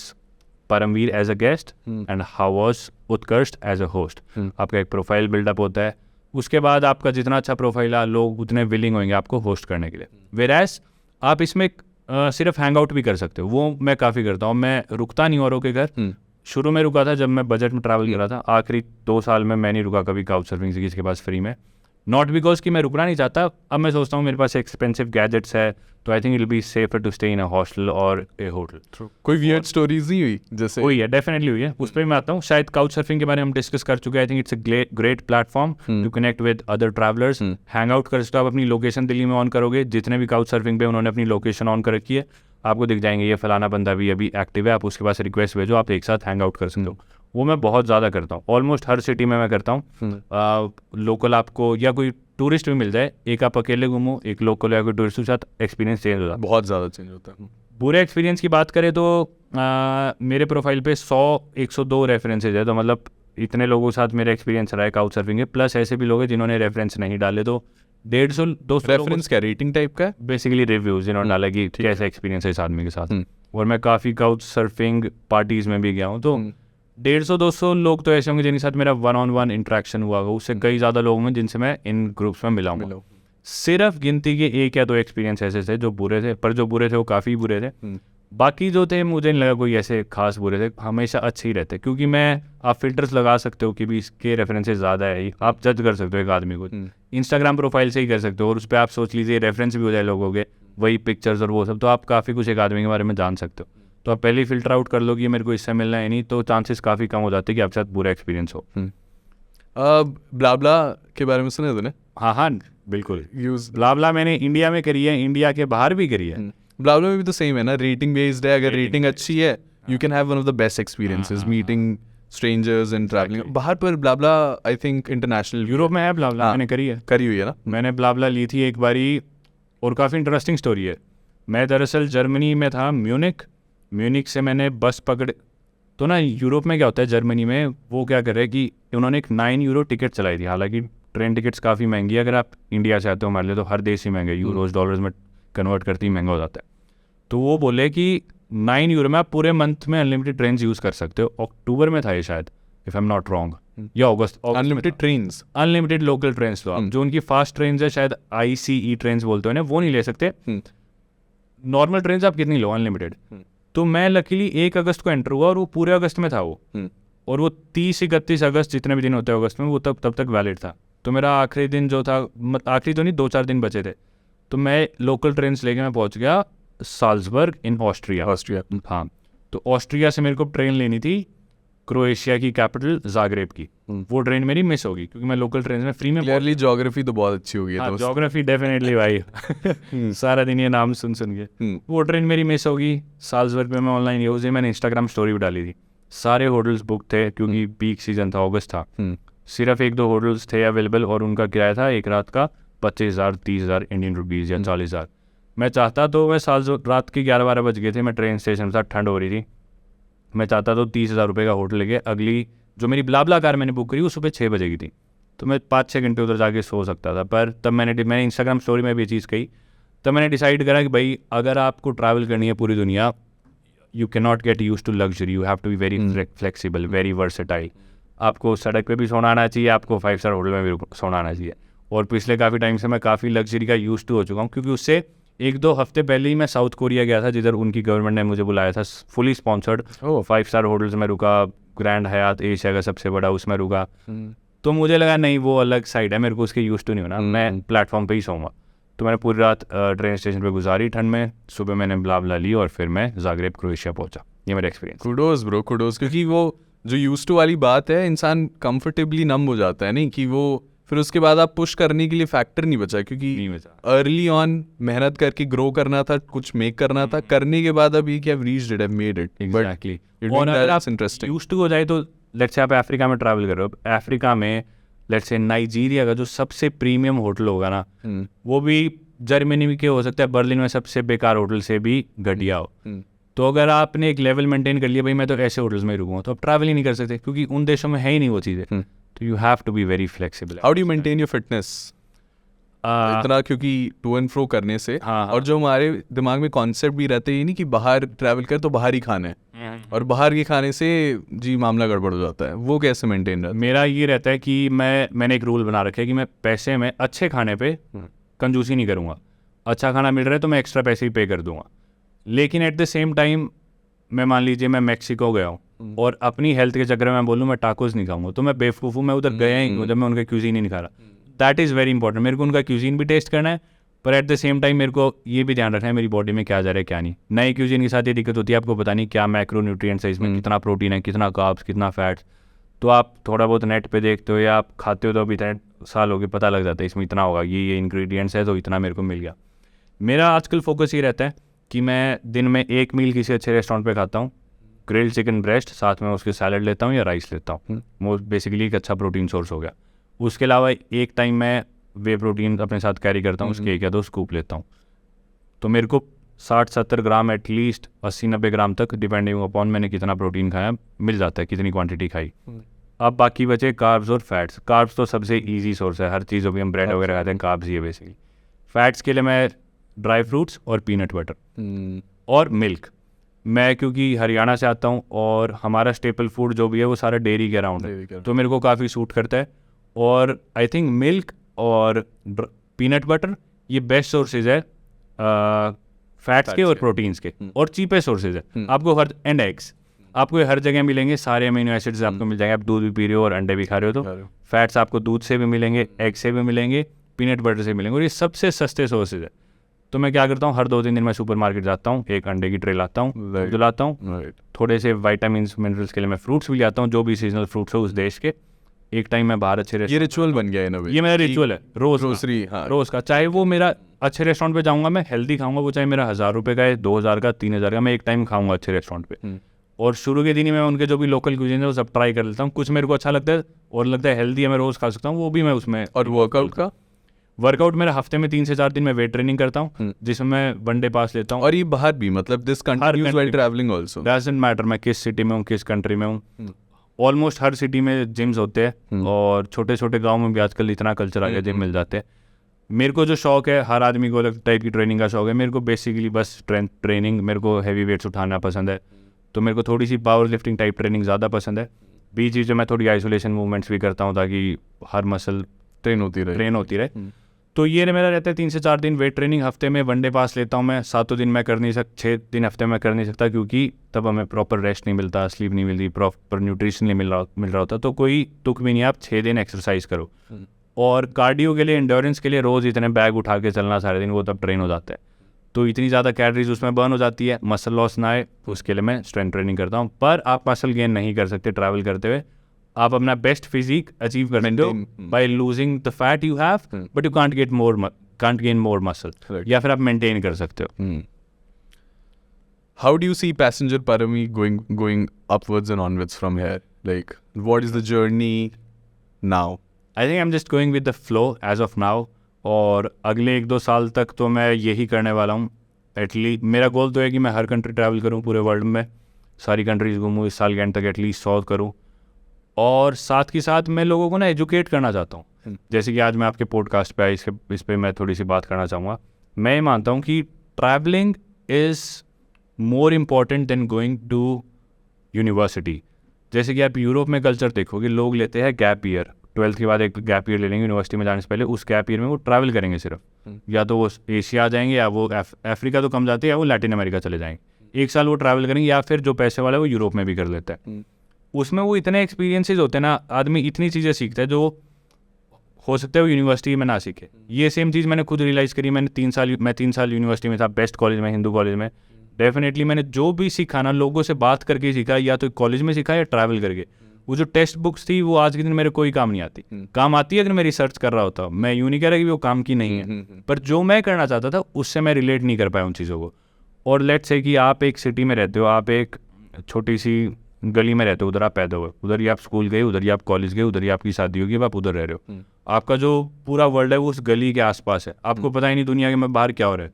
Speaker 1: Paramveer as a guest and how was Utkarsh as a host. आपका एक प्रोफाइल बिल्डअप होता है, उसके बाद आपका जितना अच्छा प्रोफाइल है लोग उतने विलिंग होंगे आपको होस्ट करने के लिए। वेरएज आप इसमें सिर्फ हैंग आउट भी कर सकते हो, वो मैं काफ़ी करता हूँ। मैं रुकता नहीं औरों के घर। शुरू में रुका था जब मैं बजट में ट्रैवल कर रहा था, आखिरी 2 साल में मैं नहीं रुका कभी काउच सर्फिंग से किसी के पास फ्री में। नॉट बिकॉज कि मैं रुकना नहीं चाहता, अब मैं सोचता हूँ मेरे पास एक्सपेंसिव गैजेट्स है तो I think it will be safer to stay in a hostel और ए होटल।
Speaker 2: कोई वियर्ड स्टोरीज नहीं हुई जैसे?
Speaker 1: हुई है, डेफिनेटली हुई है, उस पर मैं आता हूँ। शायद काउच सर्फिंग के बारे में हम डिस्कस कर चुके हैं। I think it's a great platform to connect with other travellers. Hang out कर सकते हो आप, अपनी लोकेशन दिल्ली में ऑन करोगे, जितने भी काउच सर्फिंग पे उन्होंने अपनी लोकेशन ऑन कर रखी है, आपको दिख जाएंगे ये फलाना बंदा भी अभी एक्टिव है, आप उसके पास रिक्वेस्ट भेजो, आप एक साथ हैंग आउट कर सकते हो। वो मैं बहुत ज़्यादा करता हूँ, ऑलमोस्ट हर सिटी में मैं करता हूँ। लोकल आपको या कोई टूरिस्ट भी मिल जाए, एक आप अकेले घूमो, एक लोकल या कोई टूरिस्ट के साथ, एक्सपीरियंस चेंज होता है,
Speaker 2: बहुत ज़्यादा चेंज होता है।
Speaker 1: बुरे एक्सपीरियंस की बात करें तो मेरे प्रोफाइल पे 100-102 रेफरेंसेज है, तो मतलब इतने लोगों के साथ मेरा एक्सपीरियंस रहा है काउच सर्फिंग के। प्लस ऐसे भी लोग हैं जिन्होंने रेफरेंस नहीं डाले, तो 150-200
Speaker 2: रेफरेंस क्या रेटिंग टाइप का है?
Speaker 1: बेसिकली रिव्यूज जिन्होंने डाला कि कैसा एक्सपीरियंस है इस आदमी के साथ। और मैं काफ़ी काउच सर्फिंग पार्टीज में भी गया हूँ, तो 150-200 लोग तो ऐसे होंगे जिनके साथ मेरा 1-on-1 इंटरेक्शन हुआ होगा। उससे कई ज़्यादा लोग हैं जिनसे मैं इन ग्रुप्स में मिला हूँ। सिर्फ गिनती के 1 या 2 एक्सपीरियंस ऐसे थे जो बुरे थे, पर जो बुरे थे वो काफ़ी बुरे थे। बाकी जो थे मुझे नहीं लगा कोई ऐसे खास बुरे थे, हमेशा अच्छे ही रहते, क्योंकि आप फिल्टर्स लगा सकते हो कि भी इसके रेफरेंसेस ज़्यादा है, आप जज कर सकते हो एक आदमी को इंस्टाग्राम प्रोफाइल से ही कर सकते हो, और उस पर आप सोच लीजिए रेफरेंस भी हो जाए लोगों के, वही पिक्चर्स और वो सब, तो आप काफ़ी कुछ एक आदमी के बारे में जान सकते हो। तो आप पहले ही फिल्टर आउट कर लो कि मेरे को इससे मिलना है नहीं, तो चांसेस काफ़ी कम हो जाते हैं कि आपके साथ बुरा एक्सपीरियंस हो।
Speaker 2: ब्लाब्ला के बारे में सुने तूने?
Speaker 1: हाँ बिल्कुल। ब्लाब्ला मैंने इंडिया में करी है, इंडिया के बाहर भी करी है।
Speaker 2: ब्लाब्ला में भी तो सेम है ना, रेटिंग बेस्ड है। अगर रेटिंग अच्छी है you can have one of the best experiences meeting strangers and travelling. बाहर पर ब्लाब्ला आई थिंक इंटरनेशनल,
Speaker 1: यूरोप में है ब्लाब्ला, मैंने करी हुई
Speaker 2: है ना।
Speaker 1: मैंने ब्लाब्ला ली थी एक बारी, और काफ़ी इंटरेस्टिंग स्टोरी है। मैं दरअसल जर्मनी में था, म्यूनिक से मैंने बस पकड़, तो ना यूरोप में क्या होता है, जर्मनी में वो क्या कर रहे हैं कि उन्होंने एक 9 यूरो टिकट चलाई थी। हालांकि ट्रेन टिकट्स काफ़ी महंगी है, अगर आप इंडिया से आते हो हमारे लिए तो हर देश ही महंगा है, यूरोज डॉलर्स में कन्वर्ट करती ही महंगा हो जाता है। तो वो बोले कि 9 यूरो में आप पूरे मंथ में अनलिमिटेड ट्रेन यूज़ कर सकते हो। अक्टूबर में था ये शायद, if I am not wrong, या अगस्त।
Speaker 2: Unlimited trains,
Speaker 1: unlimited local train, तो आप जो उनकी फास्ट ट्रेन है, शायद ICE ट्रेन बोलते हैं ना, वो नहीं ले सकते। नॉर्मल ट्रेन आप कितनी लो, अनलिमिटेड। तो मैं लकीली 1 अगस्त को एंटर हुआ, और वो पूरे अगस्त में था वो, और वो 30-31 अगस्त जितने भी दिन होते हैं अगस्त में, वो तब तक वैलिड था। तो मेरा आखिरी दिन जो था, आखिरी तो नहीं, 2-4 दिन बचे थे, तो मैं लोकल ट्रेन लेके मैं पहुंच गया साल्जबर्ग इन ऑस्ट्रिया। हाँ, तो ऑस्ट्रिया से मेरे को ट्रेन लेनी थी क्रोएशिया की कैपिटल जाग्रेब की। वो ट्रेन मेरी मिस होगी क्योंकि मैं लोकल ट्रेन में फ्री में
Speaker 2: क्लियरली ज्योग्राफी तो बहुत अच्छी होगी।
Speaker 1: हाँ, ज्योग्राफी डेफिनेटली भाई सारा दिन ये नाम सुन के वो ट्रेन मेरी मिस होगी। साल्सबर्ग पे मैं ऑनलाइन यूज मैंने इंस्टाग्राम स्टोरी भी डाली थी, सारे होटल्स बुक थे क्योंकि पीक सीजन था, अगस्त था। सिर्फ 1-2 होटल्स थे अवेलेबल और उनका किराया था एक रात का 25,000 30,000 इंडियन रुपीज़ या 40,000। मैं चाहता तो मैं रात के 11-12 बज गए थे, मैं ट्रेन स्टेशन पर, ठंड हो रही थी, मैं चाहता तो 30,000 रुपये का होटल लेके अगली जो मेरी ब्लाबला कार मैंने बुक करी वो सुबह 6 बजे की थी, तो मैं 5-6 घंटे उधर जाके सो सकता था। पर तब मैंने इंस्टाग्राम स्टोरी में भी ये चीज़ कही, तब मैंने डिसाइड करा कि भाई अगर आपको ट्रैवल करनी है पूरी दुनिया, you can not get use to luxury, you have to be very flexible, very versatile. आपको सड़क पे भी सोना आना चाहिए, आपको 5 स्टार होटल में भी सोना आना चाहिए। और पिछले काफ़ी टाइम से मैं काफ़ी लग्जरी का यूज टू हो चुका हूँ, क्योंकि उससे 1-2 हफ्ते पहले ही मैं साउथ कोरिया गया था, जिधर उनकी गवर्नमेंट ने मुझे बुलाया था, फुली स्पॉन्सर्ड। 5 स्टार होटल्स में रुका, ग्रैंड हयात एशिया का सबसे बड़ा, उसमें रुका। तो मुझे लगा नहीं, वो अलग साइड है, मेरे को उसके यूज टू नहीं होना, मैं प्लेटफॉर्म पे ही सोऊंगा। तो मैंने पूरी रात ट्रेन स्टेशन पे गुजारी ठंड में, सुबह मैंने ब्लाबला ली और फिर मैं जाग्रेब क्रोएशिया पहुंचा। ये मेरा एक्सपीरियंस।
Speaker 2: कुडोज ब्रो, कुडोज, क्योंकि वो जो यूज टू वाली बात है, इंसान कंफर्टेबली नम हो जाता है, नहीं कि वो फिर उसके बाद आप पुश करने के लिए फैक्टर नहीं बचा, क्योंकि अर्ली ऑन मेहनत करके ग्रो करना था, कुछ मेक करना था, करने के बाद अब ये कि have reached it, have made it.
Speaker 1: Exactly. और अगर आप यूज्ड टू हो जाए तो लेट्स से आप अफ्रीका में ट्रैवल कर रहे हो, अफ्रीका में लेट्स से नाइजीरिया का जो सबसे प्रीमियम होटल होगा ना, वो भी जर्मनी में के हो सकता है बर्लिन में सबसे बेकार होटल से भी घटिया हो। तो अगर आपने एक लेवल मेंटेन कर लिया, भाई मैं तो ऐसे होटल्स में रुकूंगा, तो आप ट्रैवल ही नहीं कर सकते, क्योंकि उन देशों में है ही नहीं वो चीज़ें। तो you have to be very flexible.
Speaker 2: How do you maintain your fitness इतना, क्योंकि टू एंड फ्रो करने से।
Speaker 1: हाँ।
Speaker 2: और जो हमारे दिमाग में कॉन्सेप्ट भी रहते हैं नहीं कि बाहर ट्रैवल कर तो बाहर ही खाना है, और बाहर के खाने से जी मामला गड़बड़ हो जाता है, वो कैसे मेंटेन रहता है?
Speaker 1: मेरा ये रहता है कि मैंने एक रूल बना रखा है कि मैं पैसे में अच्छे खाने पे कंजूसी नहीं करूँगा। अच्छा खाना मिल रहा है तो मैं एक्स्ट्रा पैसे ही पे कर दूंगा, लेकिन एट द सेम टाइम मैं मान लीजिए मैं मैक्सिको गया हूँ और अपनी हेल्थ के चक्कर में मैं बोलूँ मैं टाकोस नहीं खाऊंगा, तो मैं बेवकूफ़ हूँ, मैं उधर गया ही हूँ जब मैं उनका क्यूजीन ही नहीं खा रहा। That is very important. मेरे को उनका क्यूजीन भी टेस्ट करना है, पर एट द सेम टाइम मेरे को ये भी ध्यान रखना है मेरी बॉडी में क्या जा रहा है क्या नहीं। नए क्यूजीन के साथ ये दिक्कत होती है, आपको पता नहीं क्या मैक्रो न्यूट्रिएंट्स है इसमें, कितना प्रोटीन है, कितना कार्ब्स, कितना फैट्स। तो आप थोड़ा बहुत नेट पे देखते हो या आप खाते हो तो अभी इतने साल हो गए, पता लग जाता है इसमें इतना होगा, ये इंग्रेडिएंट्स है तो इतना मेरे को मिल गया। मेरा आजकल फोकस ये रहता है कि मैं दिन में एक मील किसी अच्छे रेस्टोरेंट पे खाता हूँ, ग्रिल्ड चिकन ब्रेस्ट, साथ में उसके सैलड लेता हूँ या राइस लेता हूँ, वो बेसिकली एक अच्छा प्रोटीन सोर्स हो गया। उसके अलावा एक टाइम मैं वे प्रोटीन अपने साथ कैरी करता हूँ, उसके 1 या 2 स्कूप लेता हूँ। तो मेरे को 60-70 ग्राम एटलीस्ट 80-90 ग्राम तक, डिपेंडिंग अपॉन मैंने कितना प्रोटीन खाया, मिल जाता है, कितनी क्वांटिटी खाई। अब बाकी बचे कार्ब्स और फैट्स। कार्ब्स तो सबसे ईजी सोर्स है, हर चीज़, भी हम ब्रेड वगैरह खाते हैं, कार्ब्स ही है बेसिकली। फैट्स के लिए मैं ड्राई फ्रूट्स और पीनट बटर और मिल्क। मैं क्योंकि हरियाणा से आता हूँ और हमारा स्टेपल फूड जो भी है वो सारा डेयरी के अराउंड है, तो मेरे को काफ़ी सूट करता है। और आई थिंक मिल्क और पीनट बटर ये बेस्ट सोर्सेज है फैट्स के और प्रोटीन्स के, और चीपेस्ट सोर्सेज है आपको हर, एंड एग्स आपको हर जगह मिलेंगे, सारे अमीनो एसिड्स आपको मिल जाएंगे। आप दूध भी पी रहे हो और अंडे भी खा रहे हो तो फैट्स आपको दूध से भी मिलेंगे, एग से भी मिलेंगे, पीनट बटर से मिलेंगे, और ये सबसे सस्ते सोर्सेज है। तो मैं क्या करता हूँ, हर 2-3 दिन मैं सुपरमार्केट जाता हूँ, एक अंडे की ट्रे लाता हूँ, दूध लाता हूँ, थोड़े से विटामिन्स मिनरल्स के लिए मैं फ्रूट्स भी लाता हूँ, जो भी सीजनल फ्रूट्स हो उस देश के। एक टाइम मैं बाहर अच्छे
Speaker 2: ये रिचुअल बन गया है ना,
Speaker 1: ये मेरा रिचुअल है
Speaker 2: ग्रोसरी,
Speaker 1: रोज का। चाहे वो मेरा अच्छे रेस्टोरेंट पे जाऊँगा, मैं हेल्दी खाऊंगा, वो चाहे मेरा 1000 रुपये का है, 2000 का, 3000 का, मैं एक टाइम खाऊंगा अच्छे रेस्टोरेंट पे। और शुरू के दिन ही मैं उनके जो भी लोकल क्यूजीन है वो सब ट्राई कर लेता हूँ। कुछ मेरे को अच्छा लगता है और लगता है हेल्दी है, मैं रोज़ खा सकता हूँ, वो भी मैं उसमें।
Speaker 2: और वर्कआउट
Speaker 1: मेरा हफ्ते में 3 से 4 दिन मैं वेट ट्रेनिंग करता हूँ, जिसमें मैं 1 डे पास लेता हूँ।
Speaker 2: और ये बाहर भी, मतलब this continues while travelling also,
Speaker 1: doesn't matter मैं किस सिटी में हूँ, किस कंट्री में हूँ, ऑलमोस्ट हर सिटी में जिम्स होते हैं, और छोटे छोटे गाँव में भी आजकल इतना कल्चर आ गया, जिम मिल जाते हैं। मेरे को जो शौक है, हर आदमी को अलग टाइप की ट्रेनिंग का शौक है, मेरे को बेसिकली बस स्ट्रेंथ ट्रेनिंग, मेरे को हैवी वेट्स उठाना पसंद है, तो मेरे को थोड़ी सी पावर लिफ्टिंग टाइप ट्रेनिंग ज़्यादा पसंद है। बीच बीच में मैं थोड़ी आइसोलेशन मूवमेंट्स भी करता हूँ ताकि हर मसल ट्रेन होती रहे। तो ये मेरा रहता है 3 से 4 दिन वेट ट्रेनिंग, हफ्ते में 1 डे पास लेता हूँ मैं। 7 दिन मैं कर नहीं सकता, 6 दिन हफ्ते में कर नहीं सकता, क्योंकि तब हमें प्रॉपर रेस्ट नहीं मिलता, स्लीप नहीं मिलती, प्रॉपर न्यूट्रिशन नहीं मिल रहा होता। तो कोई तुक भी नहीं, आप 6 दिन एक्सरसाइज करो। और कार्डियो के लिए, एंड्योरेंस के लिए रोज़ इतने बैग उठा के चलना सारे दिन, वो तब ट्रेन हो जाता है। तो इतनी ज़्यादा कैलोरीज उसमें बर्न हो जाती है, मसल लॉस ना आए, उसके लिए मैं स्ट्रेंथ ट्रेनिंग करता हूँ। पर आप मसल गेन नहीं कर सकते ट्रैवल करते हुए। आप अपना बेस्ट फिजिक अचीव कर सकते हो by losing the fat you have, but you can't gain more muscle, या फिर आप मेंटेन कर सकते हो।
Speaker 2: How do you see passenger Parami going upwards and onwards from here? Like, what is the journey now?
Speaker 1: I think I am just going with the flow as of now, और अगले 1-2 साल तक तो मैं यही करने वाला हूँ। एटलीस्ट मेरा गोल तो है कि मैं हर कंट्री ट्रैवल करूँ पूरे वर्ल्ड में, सारी कंट्रीज घूमूँ, इस साल के एंड तक एटलीस्ट 100 करूँ। और साथ के साथ मैं लोगों को ना एजुकेट करना चाहता हूँ। जैसे कि आज मैं आपके पॉडकास्ट पे आया, इस पर मैं थोड़ी सी बात करना चाहूँगा। मैं मानता हूँ कि travelling is more important than going to university. जैसे कि आप यूरोप में कल्चर देखोगे, लोग लेते हैं गैप ईयर, 12th के बाद एक गैप ईयर ले लेंगे यूनिवर्सिटी में जाने से पहले। उस गैप ईयर में वो ट्रैवल करेंगे सिर्फ, या तो वो एशिया आ जाएंगे, या वो अफ्रीका तो कम जाते हैं, या वो लैटिन अमेरिका चले जाएंगे। 1 साल वो ट्रैवल करेंगे, या फिर जो पैसे वाला है वो यूरोप में भी कर लेता है। उसमें वो इतने एक्सपीरियंसेस होते हैं ना, आदमी इतनी चीज़ें सीखता है जो हो सकता है वो यूनिवर्सिटी में ना सीखे। ये सेम चीज़ मैंने खुद रियलाइज़ करी। मैं 3 साल यूनिवर्सिटी में था, बेस्ट कॉलेज में, हिंदू कॉलेज में। डेफिनेटली मैंने जो भी सीखा ना, लोगों से बात करके सीखा, या तो कॉलेज में सीखा या ट्रैवल करके। वो जो टेक्स्ट बुक्स थी वो आज के दिन मेरे कोई काम नहीं आती। काम आती है अगर मैं रिसर्च कर रहा होता। मैं यूँ नहीं कह रहा कि वो काम की नहीं है, पर जो मैं करना चाहता था उससे मैं रिलेट नहीं कर पाया उन चीज़ों को। और लेट्स से कि आप एक सिटी में रहते हो, आप एक छोटी सी गली में रहते हो, उधर आप पैदा हुए, उधर ही आप स्कूल गए, उधर ही आप कॉलेज गए, उधर ही आपकी शादी होगी, अब आप उधर रह रहे हो। आपका जो पूरा वर्ल्ड है वो उस गली के आसपास है, आपको पता ही नहीं दुनिया के में बाहर क्या हो रहा है।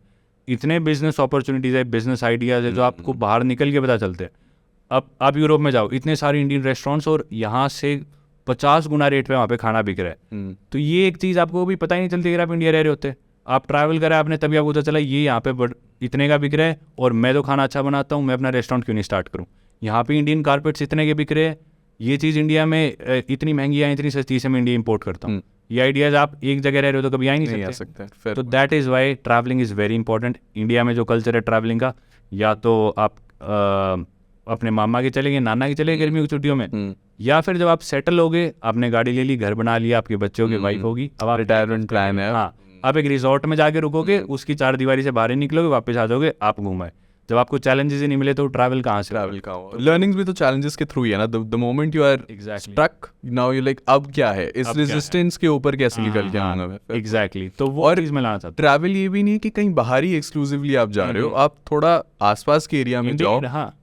Speaker 1: इतने बिजनेस अपॉर्चुनिटीज़ है, बिजनेस आइडियाज़ है जो आपको बाहर निकल के पता चलते हैं। अब आप यूरोप में जाओ, इतने सारे इंडियन रेस्टोरेंट्स, और यहाँ से 50 गुना रेट पे वहाँ पे खाना बिक रहा है। तो ये एक चीज़ आपको भी पता ही नहीं चलती अगर आप इंडिया रह रहे होते। आप ट्रैवल करा आपने, तभी आपको पता चला ये यहाँ पे इतने का बिक रहा है, और मैं तो खाना अच्छा बनाता हूँ, मैं अपना रेस्टोरेंट क्यों नहीं स्टार्ट करूँ। यहाँ पे इंडियन कारपेट्स इतने के बिक रहे हैं, ये चीज़ इंडिया में इतनी महंगी है, इतनी सस्ती से मैं इंडिया इंपोर्ट करता हूँ। ये आइडियाज़ आप एक जगह रह रहे हो तो कभी आ ही नहीं सकते। तो that is why travelling is very important. India में जो कल्चर है ट्रैवलिंग का, या तो आप अपने मामा के चले गए, नाना के चले गए गर्मियों की छुट्टियों में, या फिर जब आप सेटल हो गए, आपने गाड़ी ले ली, घर बना लिया, आपके बच्चों की वाइफ होगी, अब आप
Speaker 2: रिटायरमेंट प्लान है।
Speaker 1: हाँ, आप एक रिजॉर्ट में जाके रुकोगे, उसकी 4 दीवारी से बाहर निकलोगे, वापस आ जाओगे, आप घूमाए। जब आपको चैलेंजेस ही नहीं मिले तो ट्रैवल कहाँ से?
Speaker 2: लर्निंग्स भी तो चैलेंजेस के थ्रू ही है ना। The moment you are struck, now you like अब क्या है, इस रेजिस्टेंस के ऊपर कैसे निकल के आना है।
Speaker 1: एग्जैक्टली, तो वो चीज़ मैं लाना चाहता हूँ।
Speaker 2: ट्रैवल ये भी नहीं है कि कहीं बाहर ही एक्सक्लूसिवली आप जा रहे हो, आप थोड़ा आसपास के एरिया में जाओ,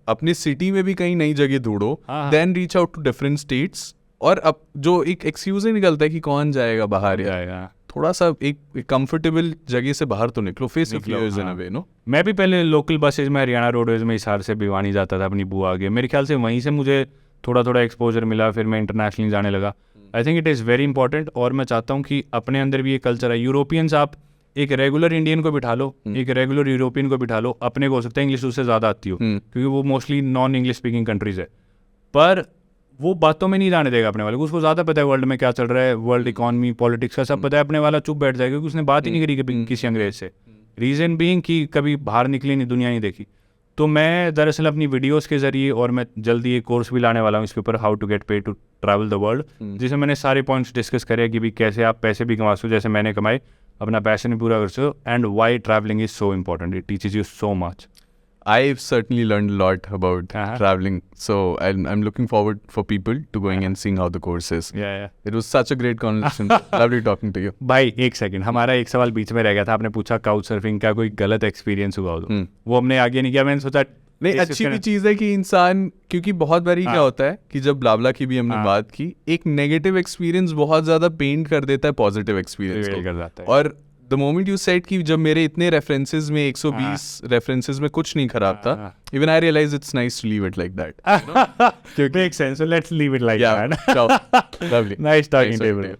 Speaker 2: अपनी सिटी में भी कहीं नई जगह ढूंढो, then reach out to different states. और अब जो एक एक्सक्यूज ही निकलता है कि कौन जाएगा बाहर, जाएगा थोड़ा सा एक कंफर्टेबल जगह से बाहर तो निकलो, face off in a way. No,
Speaker 1: मैं भी पहले लोकल बसेज में हरियाणा रोडवेज में हिसार से भिवानी जाता था अपनी बुआ आगे। मेरे ख्याल से वहीं से मुझे थोड़ा थोड़ा एक्सपोजर मिला, फिर मैं इंटरनेशनली जाने लगा। आई think it is very important, और मैं चाहता हूँ कि अपने अंदर भी ये कल्चर है। यूरोपियंस, आप एक रेगुलर इंडियन को बिठा लो, एक रेगुलर यूरोपियन को बिठा लो, अपने को हो सकता है इंग्लिश उससे ज़्यादा आती हो, क्योंकि वो mostly non English speaking countries है, पर वो बातों में नहीं जाने देगा अपने वाले को। उसको ज़्यादा पता है वर्ल्ड में क्या चल रहा है, वर्ल्ड इकॉनमी, पॉलिटिक्स का सब पता है। अपने वाला चुप बैठ जाएगा क्योंकि उसने बात ही नहीं करी कभी किसी अंग्रेज से। रीज़न बीइंग कि कभी बाहर निकली नहीं, दुनिया नहीं देखी। तो मैं दरअसल अपनी वीडियोस के ज़रिए, और मैं जल्दी एक कोर्स भी लाने वाला हूँ इसके ऊपर, how to get paid to travel the world, जिसमें मैंने सारे पॉइंट्स डिस्कस करे कि भी कैसे आप पैसे भी कमा सकते हो जैसे मैंने कमाए, अपना पैशन भी पूरा कर सकते हो, and why travelling is so important, it teaches you so much.
Speaker 2: I've certainly learned a lot about traveling, so I'm looking forward for people to going and seeing how the course is.
Speaker 1: Yeah.
Speaker 2: It was such a great conversation. Lovely talking to you.
Speaker 1: भाई एक second, हमारा एक सवाल बीच में रह गया था. आपने पूछा काउच सर्फिंग का कोई गलत एक्सपीरियंस हुआ हो तो वो हमने आगे नहीं किया. मैंने सोचा
Speaker 2: नहीं, अच्छी भी चीज़ है कि इंसान, क्योंकि बहुत बारी क्या होता है कि जब ब्लाब्ला की भी हमने बात की, एक नेगेटिव एक्सपीरियंस बहुत ज़्यादा पेंट कर देता है पॉजिटिव एक्सपीरियंस को. और द मोमेंट यू सेड कि जब मेरे इतने रेफरेंसेस में 120 रेफरेंसेस में कुछ नहीं खराब था, even I realise it's nice to leave it like that.
Speaker 1: Makes sense. So let's leave it like that.
Speaker 2: Lovely.
Speaker 1: Nice talking to you.